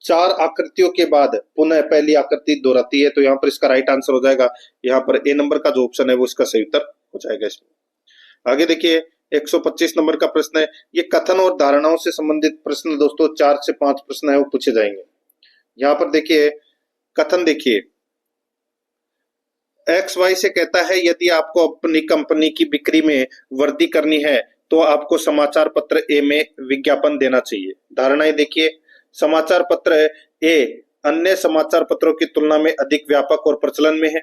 4 आकृतियों के बाद पुनः पहली आकृति दोहराती है, तो यहाँ पर इसका राइट आंसर हो जाएगा, यहाँ पर ए नंबर का जो ऑप्शन है वो इसका सही उत्तर हो जाएगा इसमें। आगे देखिए 125 नंबर का प्रश्न है, ये कथन और धारणाओं से संबंधित प्रश्न दोस्तों 4 से 5 प्रश्न है वो पूछे जाएंगे। यहाँ पर देखिए कथन देखिए, एक्स वाई से कहता है यदि आपको अपनी कंपनी की बिक्री में वृद्धि करनी है तो आपको समाचार पत्र ए में विज्ञापन देना चाहिए। धारणाएं देखिए, समाचार पत्र ए अन्य समाचार पत्रों की तुलना में अधिक व्यापक और प्रचलन में है।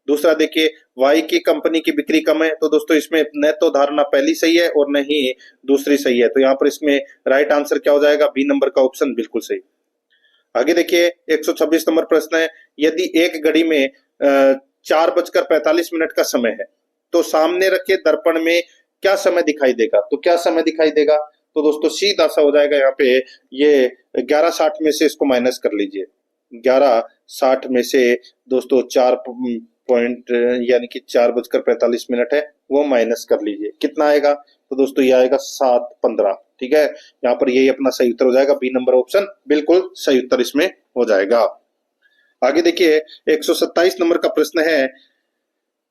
दूसरा देखिए, वाई की कंपनी की बिक्री कम है, तो दोस्तों इसमें न तो धारणा पहली सही है और न ही दूसरी सही है, तो यहाँ पर इसमें राइट आंसर क्या हो जाएगा, बी नंबर का ऑप्शन बिल्कुल सही। आगे देखिए 126 नंबर प्रश्न है, यदि एक घड़ी में 4:45 का समय है तो सामने रखे दर्पण में क्या समय दिखाई देगा, तो क्या समय दिखाई देगा, तो दोस्तों सीधा सा हो जाएगा, यहाँ पे ये 11:60 में से इसको माइनस कर लीजिए, 11:60 में से दोस्तों 4 पॉइंट यानी कि 4:45 है वो माइनस कर लीजिए, कितना आएगा, तो दोस्तों ये आएगा 7:15, ठीक है। यहाँ पर यही अपना सही उत्तर हो जाएगा, बी नंबर ऑप्शन बिल्कुल सही उत्तर इसमें हो जाएगा। आगे देखिए 127 नंबर का प्रश्न है,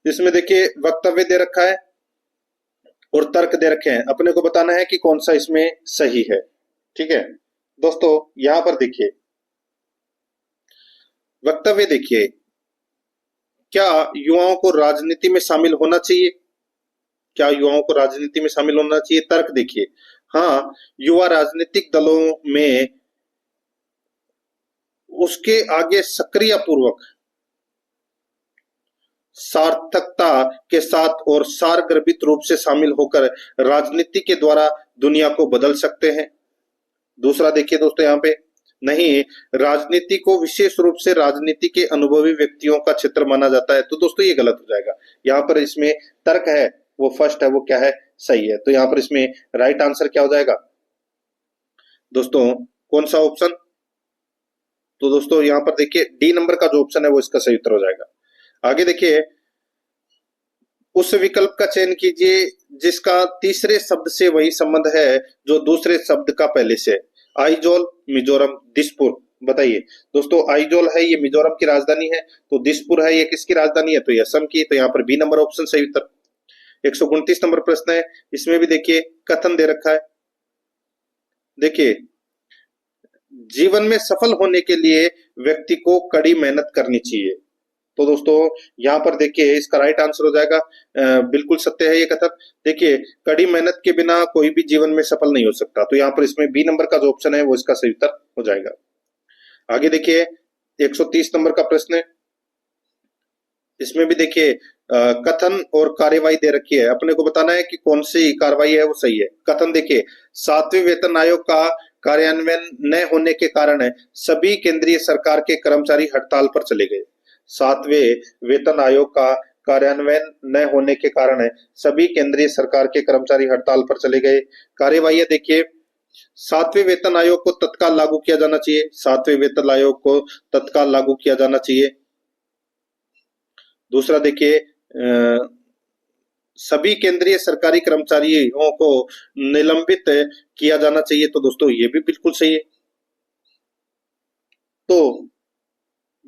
इसमें देखिए वक्तव्य दे रखा है और तर्क दे रखे हैं, अपने को बताना है कि कौन सा इसमें सही है, ठीक है। दोस्तों यहां पर देखिए वक्तव्य देखिए, क्या युवाओं को राजनीति में शामिल होना चाहिए, क्या युवाओं को राजनीति में शामिल होना चाहिए। तर्क देखिए, हाँ युवा राजनीतिक दलों में उसके आगे सक्रिय पूर्वक सार्थकता के साथ और सारगर्भित रूप से शामिल होकर राजनीति के द्वारा दुनिया को बदल सकते हैं। दूसरा देखिए दोस्तों, यहाँ पे नहीं, राजनीति को विशेष रूप से राजनीति के अनुभवी व्यक्तियों का क्षेत्र माना जाता है, तो दोस्तों ये गलत हो जाएगा। यहाँ पर इसमें तर्क है वो फर्स्ट है, वो क्या है, सही है, तो यहाँ पर इसमें राइट आंसर क्या हो जाएगा दोस्तों, कौन सा ऑप्शन, तो दोस्तों यहाँ पर देखिए डी नंबर का जो ऑप्शन है वो इसका सही उत्तर हो जाएगा। आगे देखिए, उस विकल्प का चयन कीजिए जिसका तीसरे शब्द से वही संबंध है जो दूसरे शब्द का पहले से। आइजोल, मिजोरम, दिसपुर, बताइए दोस्तों, आइजोल है ये मिजोरम की राजधानी है, तो दिसपुर है ये किसकी राजधानी है, तो ये असम की, तो यहाँ पर बी नंबर ऑप्शन सही उत्तर। 129 नंबर प्रश्न है, इसमें भी देखिए कथन दे रखा है, देखिए जीवन में सफल होने के लिए व्यक्ति को कड़ी मेहनत करनी चाहिए, तो दोस्तों यहाँ पर देखिए इसका राइट आंसर हो जाएगा, बिल्कुल सत्य है ये कथन। देखिए कड़ी मेहनत के बिना कोई भी जीवन में सफल नहीं हो सकता, तो यहाँ पर इसमें बी नंबर का जो ऑप्शन है वो इसका सही उत्तर हो जाएगा। आगे देखिए 130 नंबर का प्रश्न है, इसमें भी देखिए कथन और कार्यवाही दे रखी है, अपने को बताना है कि कौन सी कार्रवाई है वो सही है। कथन देखिए, 7वें वेतन आयोग का कार्यान्वयन न होने के कारण सभी केंद्रीय सरकार के कर्मचारी हड़ताल पर चले गए। 7वें वेतन आयोग का कार्यान्वयन न होने के कारण सभी केंद्रीय सरकार के कर्मचारी हड़ताल पर चले गए। कार्यवाही देखिए, 7वें वेतन आयोग को तत्काल लागू किया जाना चाहिए, 7वें वेतन आयोग को तत्काल लागू किया जाना चाहिए। दूसरा देखिए, सभी केंद्रीय सरकारी कर्मचारियों को निलंबित किया जाना चाहिए, तो दोस्तों ये भी बिल्कुल सही है। तो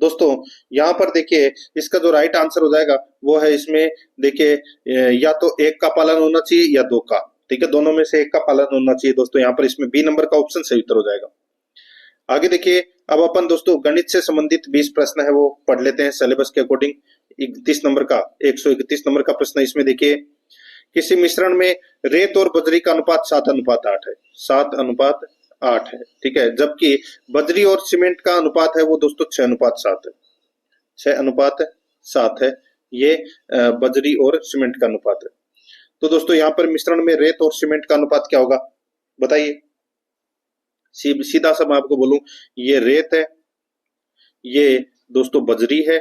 दोस्तों यहाँ पर देखिए इसका जो राइट आंसर हो जाएगा वो है, इसमें देखिए या तो एक का पालन होना चाहिए या दो का, ठीक है, दोनों में से एक का पालन होना चाहिए दोस्तों, यहाँ पर इसमें बी नंबर का ऑप्शन सही उत्तर हो जाएगा। आगे देखिए, अब अपन दोस्तों गणित से संबंधित 20 प्रश्न है वो पढ़ लेते हैं सिलेबस के अकॉर्डिंग। 31 नंबर का 131 नंबर का प्रश्न, इसमें देखिए किसी मिश्रण में रेत और बजरी का अनुपात 7:8 है, 7:8 है, ठीक है, जबकि बजरी और सीमेंट का अनुपात है वो दोस्तों 6:7 है, 6:7 है। ये बजरी और सीमेंट का अनुपात है। तो दोस्तों यहाँ पर मिश्रण में रेत और सीमेंट का अनुपात क्या होगा बताइए। सीधा सा मैं आपको बोलूं, ये रेत है, ये दोस्तों बजरी है,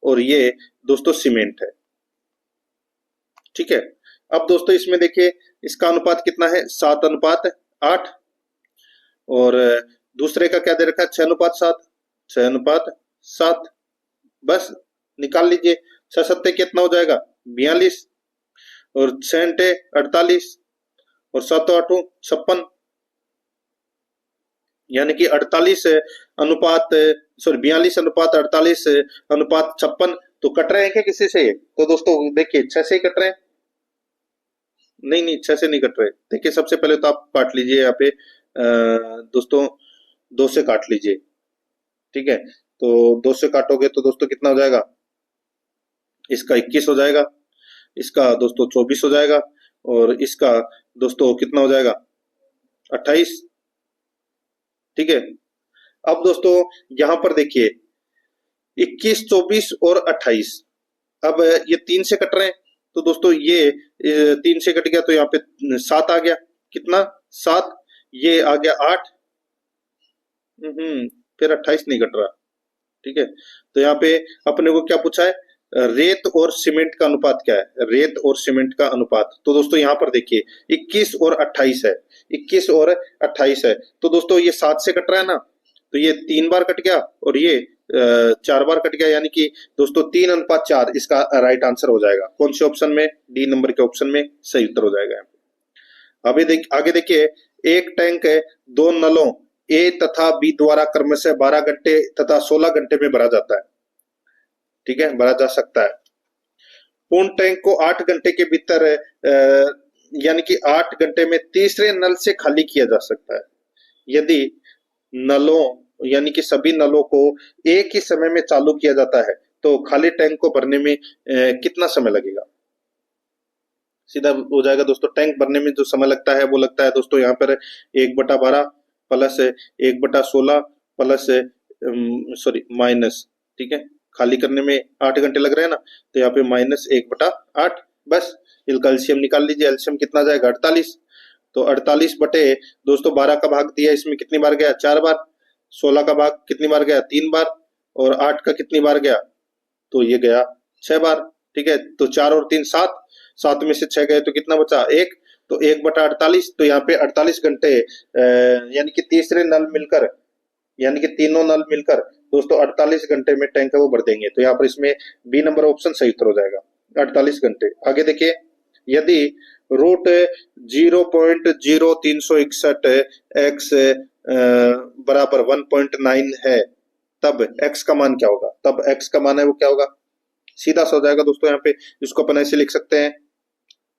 और ये दोस्तों सीमेंट है। ठीक है। अब दोस्तों इसमें देखिए इसका अनुपात कितना है, 7:8। और दूसरे का क्या दे रखा है, 6:7, 6:7। बस निकाल लीजिए, 6 कितना हो जाएगा, 42, और 6 48, और 7 8 56, यानी कि 48 अनुपात, सॉरी 42:48 तो कट रहे हैं क्या किसी से? तो दोस्तों देखिए 6 से ही कट रहे हैं। नहीं नहीं, 6 से नहीं कट रहे। देखिए सबसे पहले तो आप काट लीजिए यहाँ पे दोस्तों 2 से काट लीजिए। ठीक है, तो 2 से काटोगे तो दोस्तों कितना हो जाएगा, इसका 21 हो जाएगा, इसका दोस्तों 24 हो जाएगा, और इसका दोस्तों कितना हो जाएगा, 28। ठीक है। अब दोस्तों यहां पर देखिए 21, 24 और 28। अब ये 3 से कट रहे हैं, तो दोस्तों ये 3 से कट गया तो यहाँ पे 7 आ गया, कितना, 7। ये आ गया 8। फिर 28 नहीं कट रहा। ठीक है, तो यहाँ पे अपने को क्या पूछा है, रेत और सीमेंट का अनुपात क्या है, रेत और सीमेंट का अनुपात। तो दोस्तों यहाँ पर देखिए 21 और 28 है, 21 और 28 है। तो दोस्तों ये 7 से कट रहा है ना, तो ये 3 बार कट गया, और ये 4 बार कट गया, यानी कि दोस्तों 3:4 इसका राइट आंसर हो जाएगा। कौन से ऑप्शन में, डी नंबर के ऑप्शन में सही उत्तर हो जाएगा। अभी आगे देखिए, एक टैंक है 2 नलों ए तथा बी द्वारा क्रमशः 12 घंटे तथा 16 घंटे में भरा जाता है। ठीक है, भरा जा सकता है। पूर्ण टैंक को 8 घंटे के भीतर यानी कि 8 घंटे में तीसरे नल से खाली किया जा सकता है। यदि नलों यानी कि सभी नलों को एक ही समय में चालू किया जाता है तो खाली टैंक को भरने में कितना समय लगेगा। सीधा हो जाएगा दोस्तों, टैंक भरने में जो समय लगता है वो लगता है दोस्तों यहाँ पर 1/12 प्लस 1/16 प्लस सॉरी माइनस, ठीक है, खाली करने में 8 घंटे लग रहे हैं ना, तो यहाँ पे -1/8। बस इसका एलसीएम निकाल लीजिए, एलसीएम कितना जाएगा, 48। तो 48 बटे दोस्तों 12 का भाग दिया, इसमें कितनी बार गया, 4 बार। 16 का भाग कितनी बार गया, 3 बार। और 8 का कितनी बार गया, तो ये गया 6 बार। ठीक है, तो 4 और 3 7, 7 में से 6 गए तो कितना बचा, 1। तो 1/48, तो यहाँ पे 48 घंटे यानी कि तीसरे नल मिलकर, यानी कि तीनों नल मिलकर दोस्तों 48 घंटे में टैंक है वो भर देंगे। तो यहाँ पर इसमें बी नंबर ऑप्शन सही उत्तर हो जाएगा, 48 घंटे। आगे देखिए, यदि रूट 0.0361 x बराबर 1.9 है, तब x का मान क्या होगा, तब x का मान है वो क्या होगा। सीधा सा हो जाएगा दोस्तों, यहाँ पे इसको अपन ऐसे लिख सकते हैं,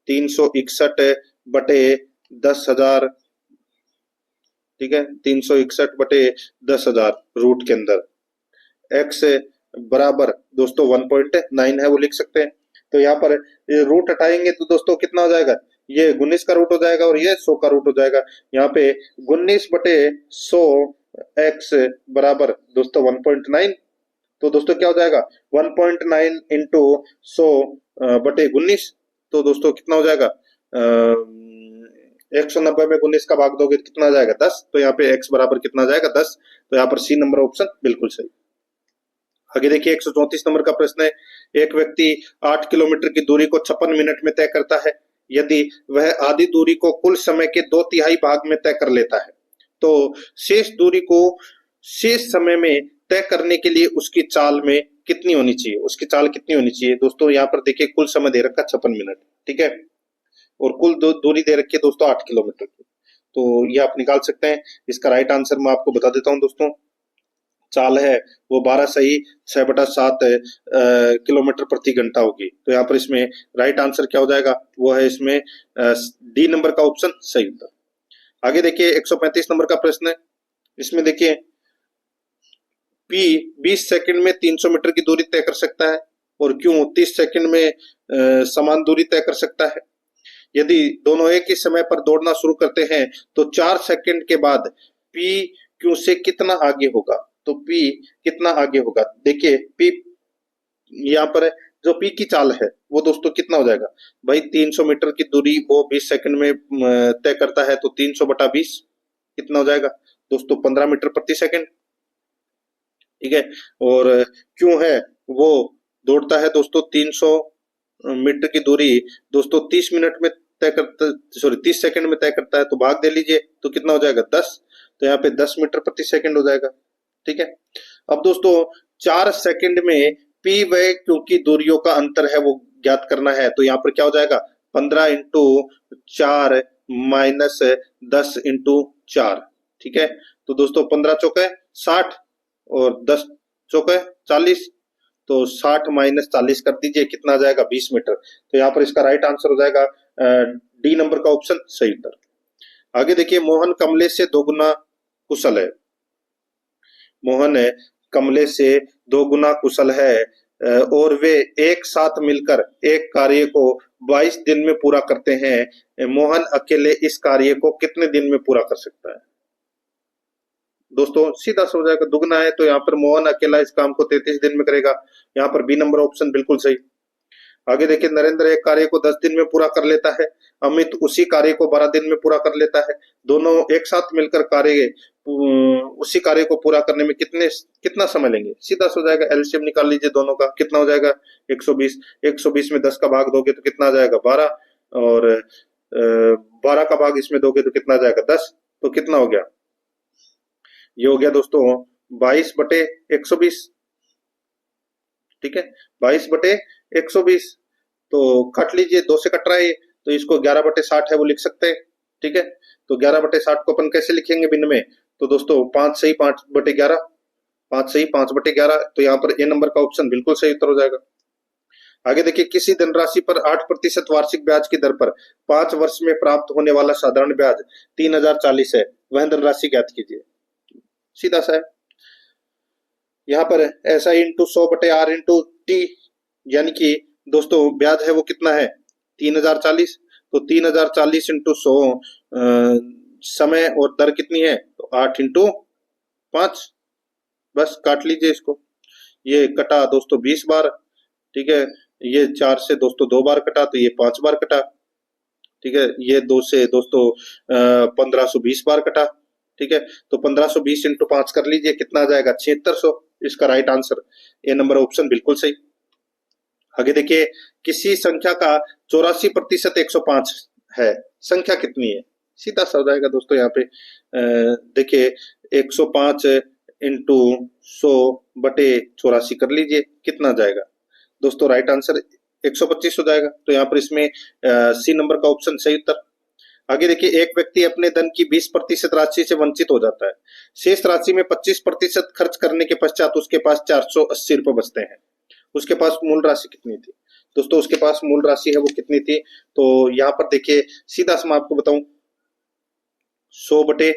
361 बटे 10,000। ठीक है, 361 बटे 10,000 रूट के अंदर x बराबर दोस्तों 1.9 है वो लिख सकते हैं। तो यहाँ पर रूट हटाएंगे तो दोस्तों कितना हो जाएगा, ये 19 का रूट हो जाएगा और ये 100 का रूट हो जाएगा। यहाँ पे 19 बटे 100 x बराबर दोस्तों 1.9। तो दोस्तों क्या हो जाएगा, 1.9 इंटू 100 बटे 19। तो दोस्तों कितना हो जाएगा, 190 में 19 का भाग दोगे तो कितना आ जाएगा, 10। तो यहाँ पे x बराबर कितना आ जाएगा, 10। तो यहाँ पर सी नंबर ऑप्शन बिल्कुल सही। आगे देखिए 134 नंबर का प्रश्न है, एक व्यक्ति 8 किलोमीटर की दूरी को 56 मिनट में तय करता है। यदि वह आधी दूरी को कुल समय के 2/3 भाग में तय कर लेता है तो शेष दूरी को शेष समय में तय करने के लिए उसकी चाल में कितनी होनी चाहिए, उसकी चाल कितनी होनी चाहिए। दोस्तों यहाँ पर देखिए कुल समय दे रखा 56 मिनट, ठीक है, और कुल दूरी दे रखी है दोस्तों 8 किलोमीटर की। तो ये आप निकाल सकते हैं। इसका राइट आंसर मैं आपको बता देता हूं दोस्तों, चाल है वो 12 सही 6/7 किलोमीटर प्रति घंटा होगी। तो यहाँ पर इसमें राइट आंसर क्या हो जाएगा, वो है इसमें डी नंबर का ऑप्शन सही उत्तर। आगे देखिए 135 नंबर का प्रश्न है, इसमें देखिए P 20 सेकंड में 300 मीटर की दूरी तय कर सकता है और क्यों 30 सेकंड में समान दूरी तय कर सकता है। यदि दोनों एक ही समय पर दौड़ना शुरू करते हैं तो 4 सेकंड के बाद P क्यू से कितना आगे होगा। तो P कितना आगे होगा, देखिए P यहाँ पर जो पी की चाल है वो दोस्तों कितना हो जाएगा भाई, 300 मीटर की दूरी वो 20 सेकंड में तय करता है, तो 300 बटा 20 कितना हो जाएगा दोस्तों, 15 मीटर प्रति सेकंड। ठीक है, और क्यों है वो दौड़ता है दोस्तों 300 मीटर की दूरी दोस्तों 30 मिनट में तय करता, सॉरी 30 सेकंड में तय करता है, तो भाग दे लीजिए तो कितना हो जाएगा 10, तो यहाँ पे 10 मीटर प्रति सेकंड हो जाएगा। ठीक है, अब दोस्तों 4 सेकंड में पी व क्योंकि दूरियों का अंतर है वो ज्ञात करना है, तो यहाँ पर क्या हो जाएगा 15 इंटू 4 माइनस 10 इंटू 4। ठीक है, तो दोस्तों 15 चौके 60 और 10 चौके 40, तो 60 माइनस 40 कर दीजिए, कितना आ जाएगा 20 मीटर। तो यहाँ पर इसका राइट आंसर हो जाएगा डी नंबर का ऑप्शन सही उत्तर। आगे देखिए, मोहन कमले से दोगुना कुशल है। मोहन कमले से दोगुना कुशल है और वे एक साथ मिलकर एक कार्य को 22 दिन में पूरा करते हैं। मोहन अकेले इस कार्य को कितने दिन में पूरा कर सकता है? दोस्तों सीधा सा हो जाएगा, दुगना है तो यहाँ पर मोहन अकेला इस काम को 33 दिन में करेगा। यहाँ पर बी नंबर ऑप्शन बिल्कुल सही। आगे देखिए, नरेंद्र एक कार्य को 10 दिन में पूरा कर लेता है, अमित उसी कार्य को 12 दिन में पूरा कर लेता है। दोनों एक साथ मिलकर कार्य उसी कार्य को पूरा करने में कितना समय लेंगे? सीधा सा हो जाएगा, एलसीएम निकाल लीजिए दोनों का, कितना हो जाएगा 120। 120 में 10 का भाग दोगे तो कितना आ जाएगा 12, और 12 का भाग इसमें दोगे तो कितना आ जाएगा 10, तो कितना हो गया, ये हो गया दोस्तों 22 बटे 120। ठीक है, 22 बटे 120, तो काट लीजिए, 2 से कट रहा है ये, तो इसको 11 बटे 60 है वो लिख सकते हैं। ठीक है, तो 11 बटे 60 को अपन कैसे लिखेंगे भिन्न में, तो दोस्तों 5 सही 5 बटे 11, 5 सही 5 बटे 11, तो यहाँ पर ए नंबर का ऑप्शन बिल्कुल सही उत्तर हो जाएगा। आगे देखिए, किसी धनराशि पर 8% वार्षिक ब्याज की दर पर 5 वर्ष में प्राप्त होने वाला साधारण ब्याज 3040 है, वह धनराशि ज्ञात कीजिए। सीधा सा है, यहाँ पर ऐसा इंटू 100 बटे आर इंटू टी, यानी कि दोस्तों ब्याज है वो कितना है 3040, तो 3040 इंटू 100 समय और दर कितनी है, तो 8 इंटू 5, बस काट लीजिए इसको, ये कटा दोस्तों 20 बार। ठीक है, ये 4 से दोस्तों 2 बार कटा, तो ये 5 बार कटा। ठीक है, ये 2 से दोस्तों 1520 बार कटा। ठीक है, तो 1520 इंटू 5 कर लीजिए, कितना आ जाएगा 7600, इसका right answer A number option बिल्कुल सही। आगे देखिए, किसी संख्या का 84% 105 है, संख्या कितनी है? सीधा सा हो जाएगा दोस्तों, यहाँ पे देखिए 105 इंटू 100 बटे 84 कर लीजिए, कितना जाएगा दोस्तों, राइट आंसर 125 हो जाएगा। तो यहाँ पर इसमें सी नंबर का ऑप्शन सही उत्तर। आगे देखिए, एक व्यक्ति अपने धन की 20% राशि से वंचित हो जाता है, शेष राशि में 25% खर्च करने के पश्चात उसके पास 480 रुपए बचते हैं, उसके पास मूल राशि कितनी थी? दोस्तों उसके पास मूल राशि है वो कितनी थी, तो यहाँ पर देखिए सीधा से मैं आपको बताऊं, 100 बटे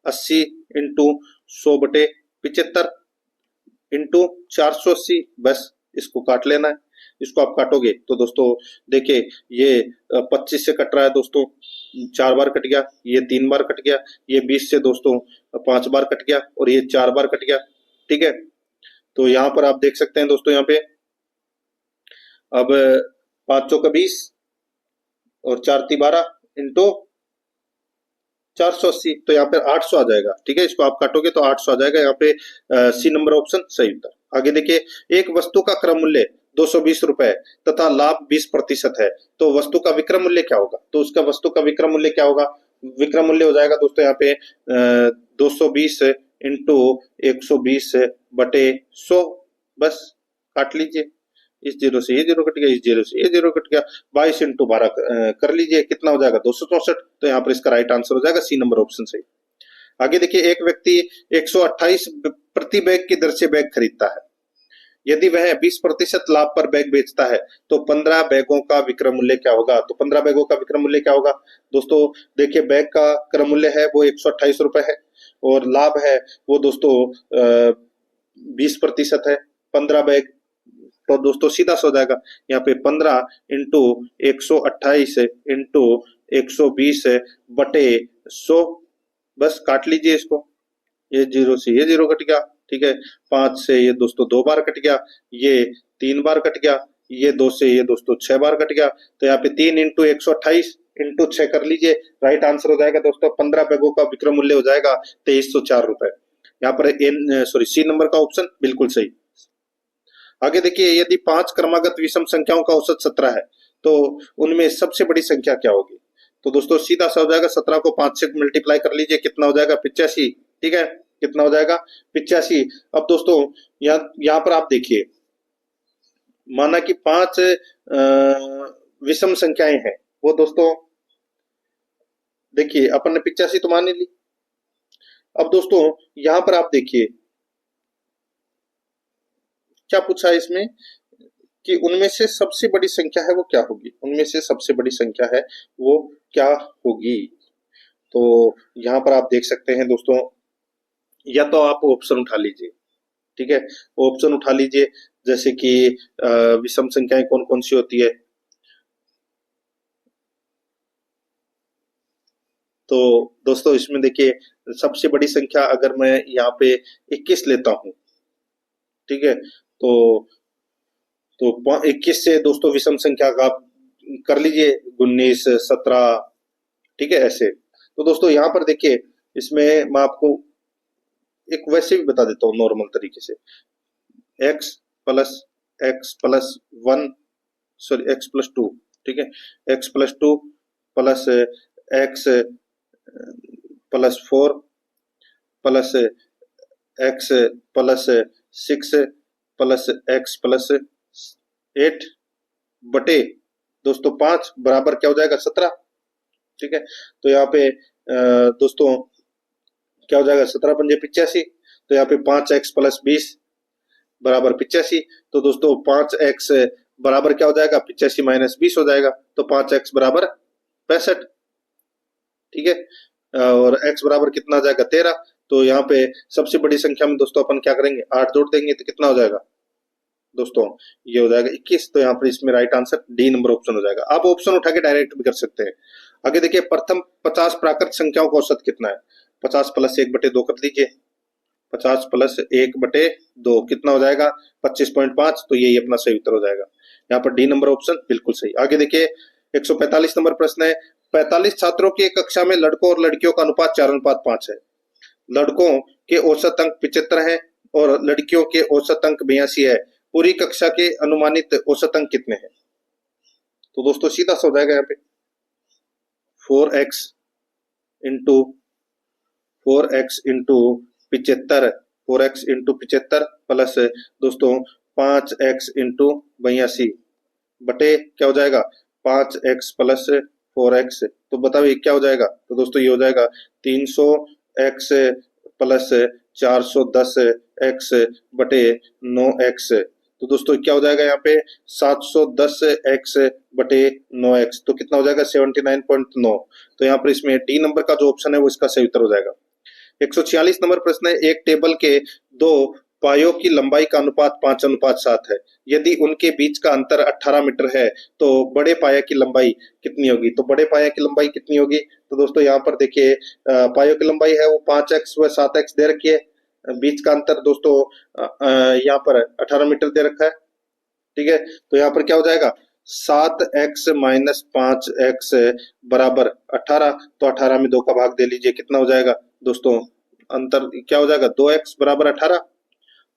80 इंटू 100 बटे 75 इंटू 480, बस इसको काट लेना है। इसको आप काटोगे तो दोस्तों देखिए, ये 25 से कट रहा है दोस्तों, 4 बार कट गया, ये 3 बार कट गया, ये 20 से दोस्तों 5 बार कट गया, और ये 4 बार कट गया। ठीक है, तो यहाँ पर आप देख सकते हैं दोस्तों, यहाँ पे अब 5 चौका 20 और 4 ती 12 इंटू 480, तो यहाँ पे 800 आ जाएगा। ठीक है, इसको आप काटोगे तो 800 आ जाएगा, यहाँ पे सी नंबर ऑप्शन सही उत्तर। आगे देखिए, एक वस्तु का क्रय मूल्य 220 रुपए तथा लाभ 20% है, तो वस्तु का विक्रय मूल्य क्या होगा? तो उसका वस्तु का विक्रय मूल्य क्या होगा? विक्रय मूल्य हो जाएगा दोस्तों यहाँ पे 220 इंटू 120 बटे 100, बस काट लीजिए, इस जीरो से ये जीरो कट गया, इस जीरो से ये जीरो कट गया, 22 इंटू 12 कर लीजिए, कितना हो जाएगा 264, तो यहाँ पर इसका राइट आंसर हो जाएगा सी नंबर ऑप्शन सही। आगे देखिए, एक व्यक्ति 128 प्रति बैग की दर से बैग खरीदता है, यदि वह 20% लाभ पर बैग बेचता है तो 15 बैगों का विक्रय मूल्य क्या होगा? तो 15 बैगों का विक्रय मूल्य क्या होगा दोस्तों? देखिए, बैग का क्रय मूल्य है वो 128 रुपए है, और लाभ है वो दोस्तों 20% है, 15 बैग, तो दोस्तों सीधा सा हो जाएगा यहाँ पे 15 इंटू 128 इंटू 120 बटे 100, बस काट लीजिए इसको, ये जीरो से ये जीरो कट गया। ठीक है, 5 से ये दोस्तों 2 बार कट गया, ये 3 बार कट गया, ये 2 से ये दोस्तों 6 बार कट गया। तो यहाँ पे 3 इंटू 128 इंटू 6 कर लीजिए, राइट आंसर हो जाएगा दोस्तों 15 बैगों का विक्रय मूल्य हो जाएगा 2304 रुपए। यहाँ पर सी नंबर का ऑप्शन बिल्कुल सही। आगे देखिए, यदि 5 क्रमागत विषम संख्याओं का औसत 17 है तो उनमें सबसे बड़ी संख्या क्या होगी? तो दोस्तों सीधा सा हो जाएगा, 17 को 5 से मल्टीप्लाई कर लीजिए, कितना हो जाएगा 85। ठीक है, कितना हो जाएगा 85। अब दोस्तों यहाँ पर आप देखिए, माना कि 5 विषम संख्याएं हैं, वो दोस्तों देखिए अपन ने 85 तो मान ली। अब दोस्तों यहां पर आप देखिए क्या पूछा है इसमें कि उनमें से सबसे बड़ी संख्या है वो क्या होगी, उनमें से सबसे बड़ी संख्या है वो क्या होगी। तो यहां पर आप देख सकते हैं दोस्तों, या तो आप ऑप्शन उठा लीजिए, ठीक है, ऑप्शन उठा लीजिए, जैसे कि विषम संख्याएं कौन कौन सी होती है। तो दोस्तों इसमें देखिए, सबसे बड़ी संख्या अगर मैं यहाँ पे 21 लेता हूं, ठीक है, तो 21 से दोस्तों विषम संख्या का आप कर लीजिए 19, 17, ठीक है, ऐसे। तो दोस्तों यहाँ पर देखिए, इसमें मैं आपको एक वैसे भी बता देता हूँ नॉर्मल तरीके से, x plus 1 sorry x plus 2, ठीक है, x plus 2 plus x plus 4 plus x plus 6 plus x plus 8 बटे दोस्तों 5 बराबर क्या हो जाएगा 17। ठीक है, तो यहाँ पे दोस्तों क्या हो जाएगा 17 पंजे 85। तो यहाँ पे 5x प्लस 20 बराबर 85। तो दोस्तों 5x बराबर क्या हो जाएगा 85 माइनस 20 हो जाएगा, तो 5x बराबर 65। ठीक है, और x बराबर कितना आ जाएगा 13। तो यहाँ पे सबसे बड़ी संख्या में दोस्तों अपन क्या करेंगे 8 जोड़ देंगे, तो कितना हो जाएगा दोस्तों ये हो जाएगा 21। तो यहाँ पर इसमें right answer D number option हो जाएगा। आप ऑप्शन उठा के डायरेक्ट भी कर सकते हैं। आगे देखिए, प्रथम 50 प्राकृत संख्याओं का औसत कितना है? 50 प्लस 1 बटे 2 कर लीजिए, 50 प्लस 1 बटे 2 कितना हो जाएगा 25.5। तो यही अपना सही उत्तर हो जाएगा। यहाँ पर डी नंबर ऑप्शन बिल्कुल सही। आगे देखिए, 145 नंबर प्रश्न है, 45 छात्रों की एक कक्षा में लड़कों और लड़कियों का अनुपात 4:5 है। लड़कों के औसत अंक 75 है और लड़कियों के औसत अंक 82 है। पूरी कक्षा के अनुमानित औसत अंक कितने हैं? तो दोस्तों सीधा सा हो जाएगा यहाँ पे 4x into 75, 4x into 75 plus दोस्तों 5x इंटू 82 बटे क्या हो जाएगा 5x प्लस 4x। तो बताओ ये क्या हो जाएगा? तो दोस्तों ये हो जाएगा 300x प्लस 410x बटे 9x। तो दोस्तों क्या हो जाएगा यहाँ पे 710x बटे 9x। तो कितना हो जाएगा 79.9। तो यहाँ पर इसमें डी नंबर का जो ऑप्शन है वो इसका सही उत्तर हो जाएगा। 146 नंबर प्रश्न है, एक टेबल के दो पायों की लंबाई का अनुपात 5:7 है। यदि उनके बीच का अंतर 18 मीटर है तो बड़े पाया की लंबाई कितनी होगी? तो बड़े पाया की लंबाई कितनी होगी? तो दोस्तों यहाँ पर देखिए, पायों की लंबाई है वो 5x व 7x दे रखी है, बीच का अंतर दोस्तों यहाँ पर 18 मीटर दे रखा है। ठीक है, तो यहाँ पर क्या हो जाएगा 7x माइनस 5x बराबर 18। तो 18 में 2 का भाग दे लीजिए, कितना हो जाएगा दोस्तों अंतर क्या हो जाएगा 2x बराबर 18।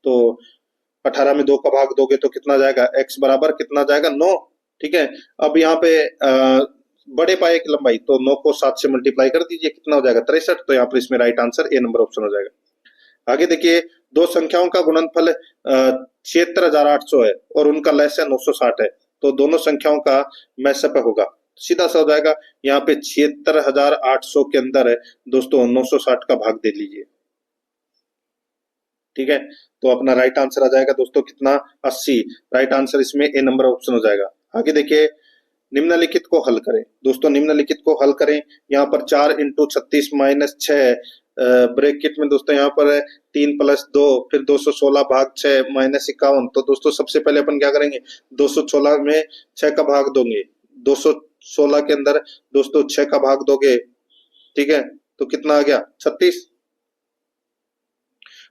तो 18 में 2 का भाग दोगे तो कितना जाएगा x बराबर कितना जाएगा 9। ठीक है, अब यहाँ पे बड़े पाए की लंबाई, तो 9 को 7 से मल्टीप्लाई कर दीजिए, कितना हो जाएगा 63। तो यहाँ पर इसमें right answer A number option हो जाएगा। आगे देखिए, दो संख्याओं का गुणनफल 76,800 है और उनका लसागु 960 है, तो दोनों संख्याओं का मैसअप होगा। सीधा सा हो जाएगा, यहाँ पे 76,800 के अंदर है दोस्तों 960 का भाग दे लीजिए। ठीक है, तो अपना राइट आंसर आ जाएगा दोस्तों कितना 80। राइट आंसर इसमें ए नंबर ऑप्शन हो जाएगा। आगे देखिए, निम्नलिखित को हल करें। दोस्तों निम्नलिखित को हल करें, यहाँ पर 4 इंटू 36 माइनस 6 ब्रैकेट में दोस्तों यहाँ पर 3 प्लस 2 फिर 216 भाग 6 माइनस 51। तो दोस्तों सबसे पहले अपन क्या करेंगे 216 में 6 का भाग दोगे, 216 के अंदर दोस्तों 6 का भाग दोगे, ठीक है, तो कितना आ गया 36।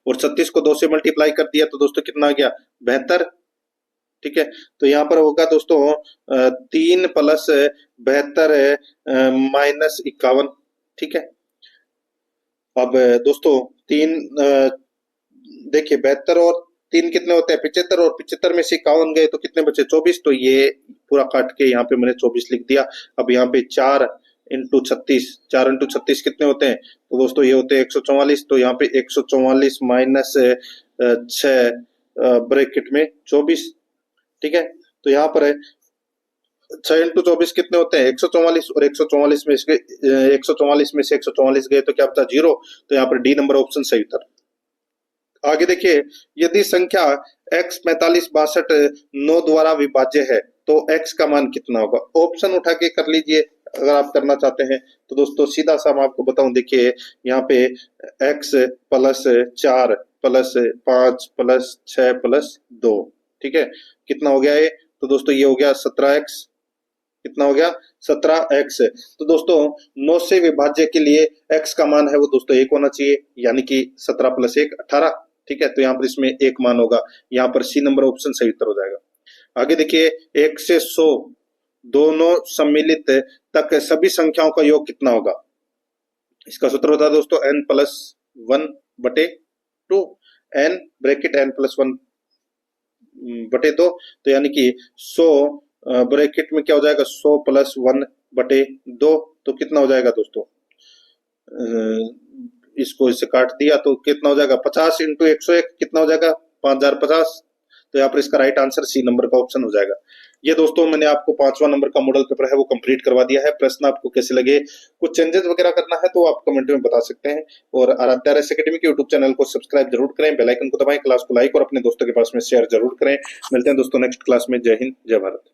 और 36 को 2 से मल्टीप्लाई कर दिया तो दोस्तों कितना आ गया 72। ठीक है, तो यहाँ पर होगा दोस्तों 3 प्लस 72 माइनस 51। ठीक है, अब दोस्तों 3 देखिए 72 और 3 कितने होते हैं 75, और 75 में से 51 गए तो कितने बचे 24। तो ये पूरा काट के यहाँ पे मैंने 24 लिख दिया। अब यहाँ पे 4 इंटू 36, 4 इंटू 36 कितने होते हैं तो दोस्तों ये होते हैं 144। तो यहाँ पे 144 माइनस 6 ब्रैकेट में 24। ठीक है, तो यहाँ पर है 6 इंटू 24 कितने होते हैं 144, और 144 में से 144 गए तो क्या बता 0। तो यहाँ पर डी नंबर ऑप्शन सही उत्तर। आगे देखिए, यदि संख्या x 45 62 9 द्वारा विभाज्य है तो x का मान कितना होगा। ऑप्शन उठा के कर लीजिए अगर आप करना चाहते हैं तो दोस्तों सीधा सा मैं आपको बताऊं। देखिए यहाँ पे x plus 4 plus 5 plus 6 plus 2, ठीक है, कितना हो गया ये तो दोस्तों ये हो गया 17x। कितना हो गया 17x। तो दोस्तों 9 से विभाज्य के लिए x का मान है वो दोस्तों 1 होना चाहिए, यानी कि 17 प्लस 1 18। ठीक है, तो यहाँ पर इसमें 1 मान होगा, यहाँ पर सी नंबर ऑप्शन सही उत्तर हो जाएगा। आगे देखिए 1 से 100 दोनों सम्मिलित तक सभी संख्याओं का योग कितना होगा। इसका सूत्र होता है दोस्तों n प्लस 1 बटे 2, n ब्रैकेट n प्लस 1 बटे 2। तो यानी कि 100 ब्रैकेट में क्या हो जाएगा 100 प्लस 1 बटे 2, तो कितना हो जाएगा दोस्तों इसको इससे काट दिया तो कितना हो जाएगा 50 इंटू 101 कितना हो जाएगा 5050। तो यहाँ पर इसका राइट आंसर सी नंबर का ऑप्शन हो जाएगा। ये दोस्तों मैंने आपको 5वां नंबर का मॉडल पेपर है वो कंप्लीट करवा दिया है। प्रश्न आपको कैसे लगे, कुछ चेंजेस वगैरह करना है तो आप कमेंट में बता सकते हैं। और आराध्या आर एस अकेडमी के यूट्यूब चैनल को सब्सक्राइब जरूर करें, बेल आइकन को दबाएं, क्लास को लाइक और अपने दोस्तों के पास में शेयर जरूर करें। मिलते हैं दोस्तों नेक्स्ट क्लास में। जय हिंद, जय भारत।